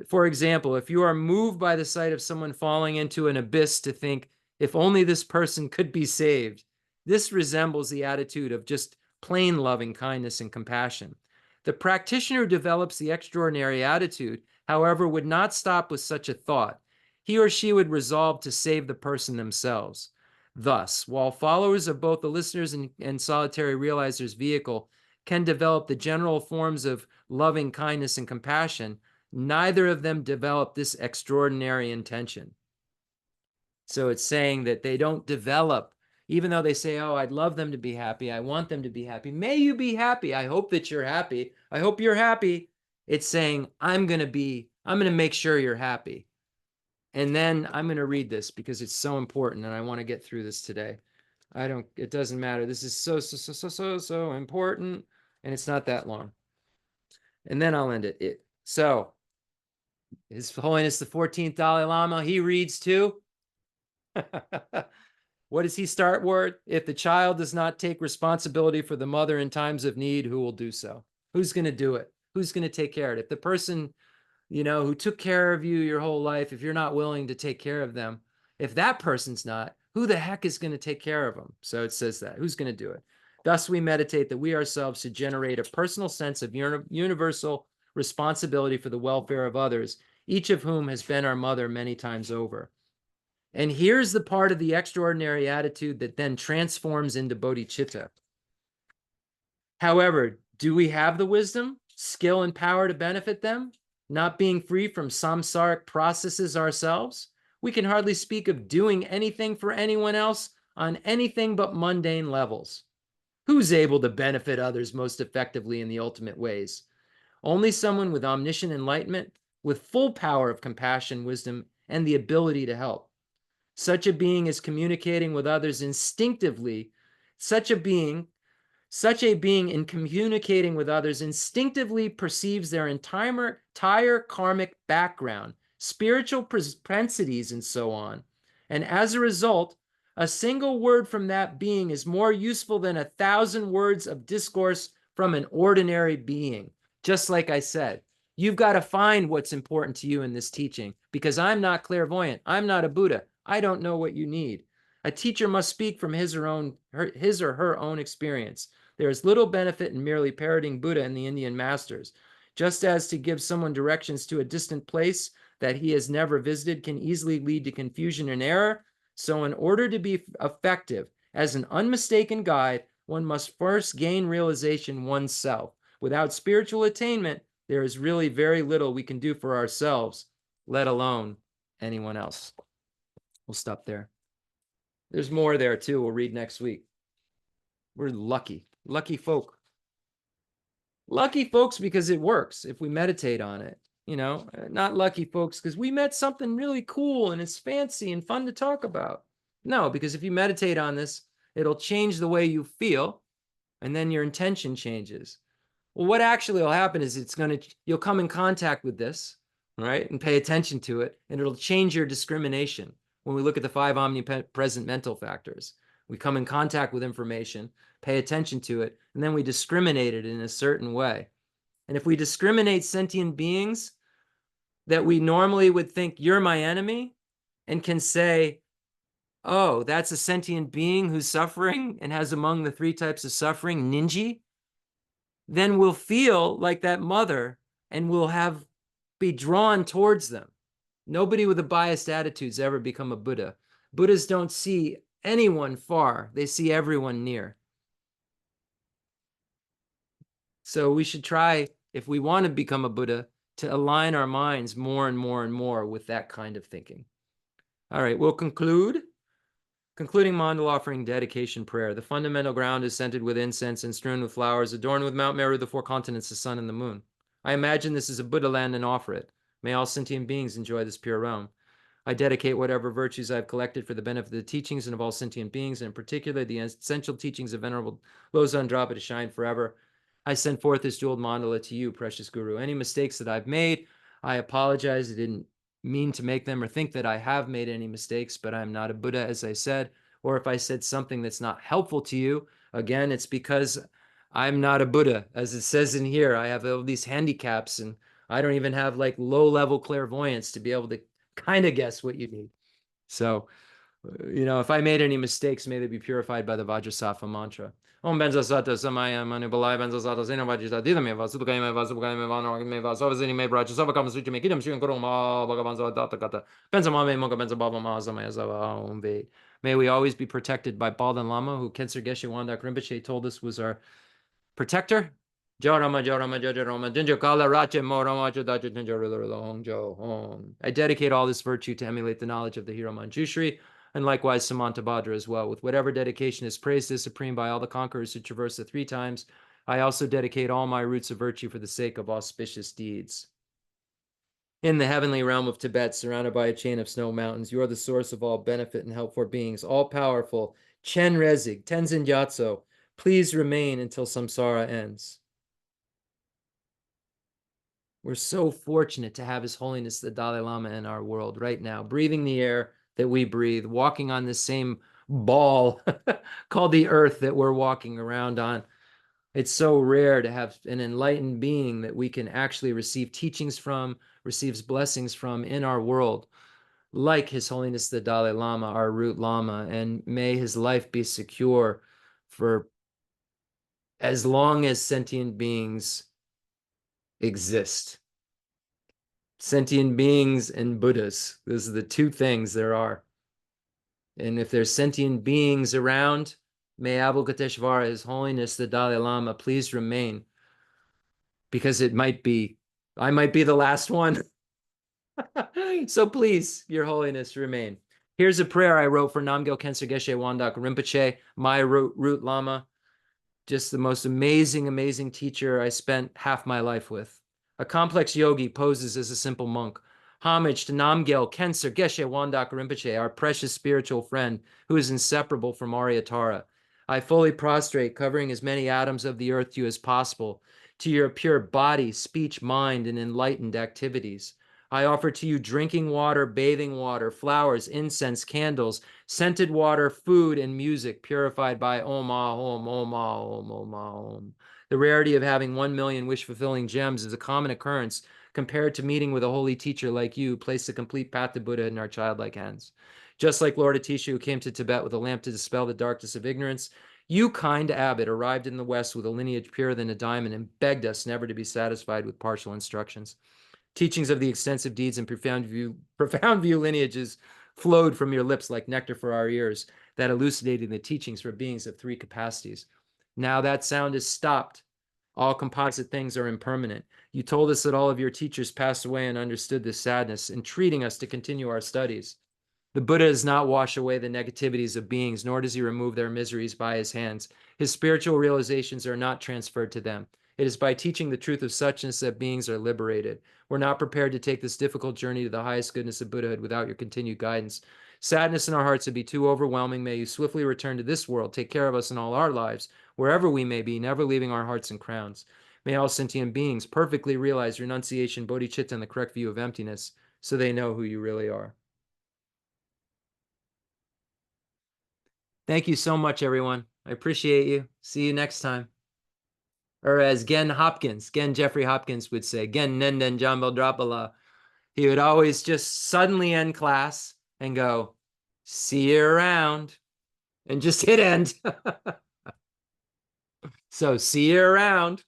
For example, if you are moved by the sight of someone falling into an abyss to think, if only this person could be saved, this resembles the attitude of just plain loving kindness and compassion. The practitioner who develops the extraordinary attitude, however, would not stop with such a thought. He or she would resolve to save the person themselves. Thus, while followers of both the listeners and solitary realizer's vehicle can develop the general forms of loving kindness and compassion, neither of them develop this extraordinary intention. So it's saying that they don't develop, even though they say, oh, I'd love them to be happy. I want them to be happy. May you be happy. I hope that you're happy. I hope you're happy. It's saying, I'm going to make sure you're happy. And then I'm going to read this because it's so important and I want to get through this today. It doesn't matter. This is so important, and it's not that long. And then I'll end it. So His Holiness the 14th Dalai Lama, he reads too. What does he start with? If the child does not take responsibility for the mother in times of need, who will do so? Who's going to do it? Who's going to take care of it? If the person, who took care of you your whole life, if you're not willing to take care of them, if that person's not, who the heck is going to take care of them? So it says that. Who's going to do it? Thus, we meditate that we ourselves should generate a personal sense of universal responsibility for the welfare of others, each of whom has been our mother many times over. And here's the part of the extraordinary attitude that then transforms into bodhicitta. However, do we have the wisdom, skill, and power to benefit them? Not being free from samsaric processes ourselves, we can hardly speak of doing anything for anyone else on anything but mundane levels. Who's able to benefit others most effectively in the ultimate ways? Only someone with omniscient enlightenment, with full power of compassion, wisdom, and the ability to help. Such a being is communicating with others instinctively. Such a being in communicating with others instinctively perceives their entire karmic background, spiritual propensities, and so on. And as a result, a single word from that being is more useful than 1,000 words of discourse from an ordinary being. Just like I said, you've got to find what's important to you in this teaching, because I'm not clairvoyant. I'm not a Buddha. I don't know what you need. A teacher must speak from his or her own experience. There is little benefit in merely parroting Buddha and the Indian masters. Just as to give someone directions to a distant place that he has never visited can easily lead to confusion and error, so in order to be effective as an unmistaken guide, one must first gain realization oneself. Without spiritual attainment, there is really very little we can do for ourselves, let alone anyone else. We'll stop there. There's more there too. We'll read next week. We're lucky folk. Lucky folks because it works if we meditate on it. Not lucky folks because we met something really cool and it's fancy and fun to talk about. No, because if you meditate on this, it'll change the way you feel, and then your intention changes. Well, what actually will happen is you'll come in contact with this, right, and pay attention to it, and it'll change your discrimination. When we look at the 5 omnipresent mental factors, we come in contact with information, pay attention to it, and then we discriminate it in a certain way. And if we discriminate sentient beings that we normally would think you're my enemy, and can say, oh, that's a sentient being who's suffering and has among the 3 types of suffering, ninji, then we'll feel like that mother and we'll be drawn towards them. Nobody with a biased attitude's ever become a Buddha. Buddhas don't see anyone far. They see everyone near. So we should try, if we want to become a Buddha, to align our minds more and more and more with that kind of thinking. All right, we'll conclude. Concluding mandal offering dedication prayer. The fundamental ground is scented with incense and strewn with flowers, adorned with Mount Meru, the four continents, the sun, and the moon. I imagine this is a Buddha land and offer it. May all sentient beings enjoy this pure realm. I dedicate whatever virtues I've collected for the benefit of the teachings and of all sentient beings, and in particular the essential teachings of Venerable Losang Drapa to shine forever. I send forth this jeweled mandala to you, precious Guru. Any mistakes that I've made, I apologize. I didn't mean to make them or think that I have made any mistakes, but I'm not a Buddha, as I said. Or if I said something that's not helpful to you, again, it's because I'm not a Buddha. As it says in here, I have all these handicaps, and I don't even have like low-level clairvoyance to be able to kind of guess what you need. So, if I made any mistakes, may they be purified by the Vajrasattva mantra. Om benza sata samaya manibalai benza sata sena vajita dida me vasu kai me vasu kai me vano me vasu avazini me bracha sava kam suchi me kidam shun koro ma bhagavanza data kata benza ma me moga benza baba ma samaya sava om ve. May we always be protected by Baldin Lama, who Khensur Geshe Wangdak Rinpoche told us was our protector. I dedicate all this virtue to emulate the knowledge of the hero Manjushri, and likewise Samantabhadra as well. With whatever dedication is praised as supreme by all the conquerors who traverse the three times, I also dedicate all my roots of virtue for the sake of auspicious deeds. In the heavenly realm of Tibet, surrounded by a chain of snow mountains, you are the source of all benefit and help for beings, all-powerful, Chen Rezig, Tenzin Gyatso. Please remain until samsara ends. We're so fortunate to have His Holiness the Dalai Lama in our world right now, breathing the air that we breathe, walking on this same ball called the earth that we're walking around on. It's so rare to have an enlightened being that we can actually receive teachings from, receives blessings from in our world, like His Holiness the Dalai Lama, our root Lama, and may his life be secure for as long as sentient beings exist. Sentient beings and Buddhas, those are the two things there are. And if there's sentient beings around, may Avalokiteshvara, His Holiness the Dalai Lama, please remain, because I might be the last one. So please, Your Holiness, remain. Here's a prayer I wrote for Namgyal Khensur Geshe Wangdak Rinpoche, my root Lama, just the most amazing, amazing teacher I spent half my life with. A complex yogi poses as a simple monk. Homage to Namgyal Khensur Geshe Wangdak Rinpoche, our precious spiritual friend who is inseparable from Aryatara. I fully prostrate, covering as many atoms of the earth to you as possible, to your pure body, speech, mind, and enlightened activities. I offer to you drinking water, bathing water, flowers, incense, candles, scented water, food, and music purified by Om Ah Om, Om Ah Om, Om Ah Om. The rarity of having 1 million wish-fulfilling gems is a common occurrence compared to meeting with a holy teacher like you, place the complete path to Buddha in our childlike hands. Just like Lord Atisha, who came to Tibet with a lamp to dispel the darkness of ignorance, you, kind abbot, arrived in the West with a lineage purer than a diamond and begged us never to be satisfied with partial instructions. Teachings of the extensive deeds and profound view lineages flowed from your lips like nectar for our ears, that elucidated the teachings for beings of three capacities. Now that sound is stopped. All composite things are impermanent. You told us that all of your teachers passed away and understood this sadness, entreating us to continue our studies. The Buddha does not wash away the negativities of beings, nor does he remove their miseries by his hands. His spiritual realizations are not transferred to them. It is by teaching the truth of suchness that beings are liberated. We're not prepared to take this difficult journey to the highest goodness of Buddhahood without your continued guidance. Sadness in our hearts would be too overwhelming. May you swiftly return to this world, take care of us in all our lives, wherever we may be, never leaving our hearts and crowns. May all sentient beings perfectly realize renunciation, bodhicitta, and the correct view of emptiness, so they know who you really are. Thank you so much, everyone. I appreciate you. See you next time. Or as Gen Jeffrey Hopkins would say, Gen Nenden Jambal Drapala. He would always just suddenly end class and go, see you around, and just hit end. So see you around.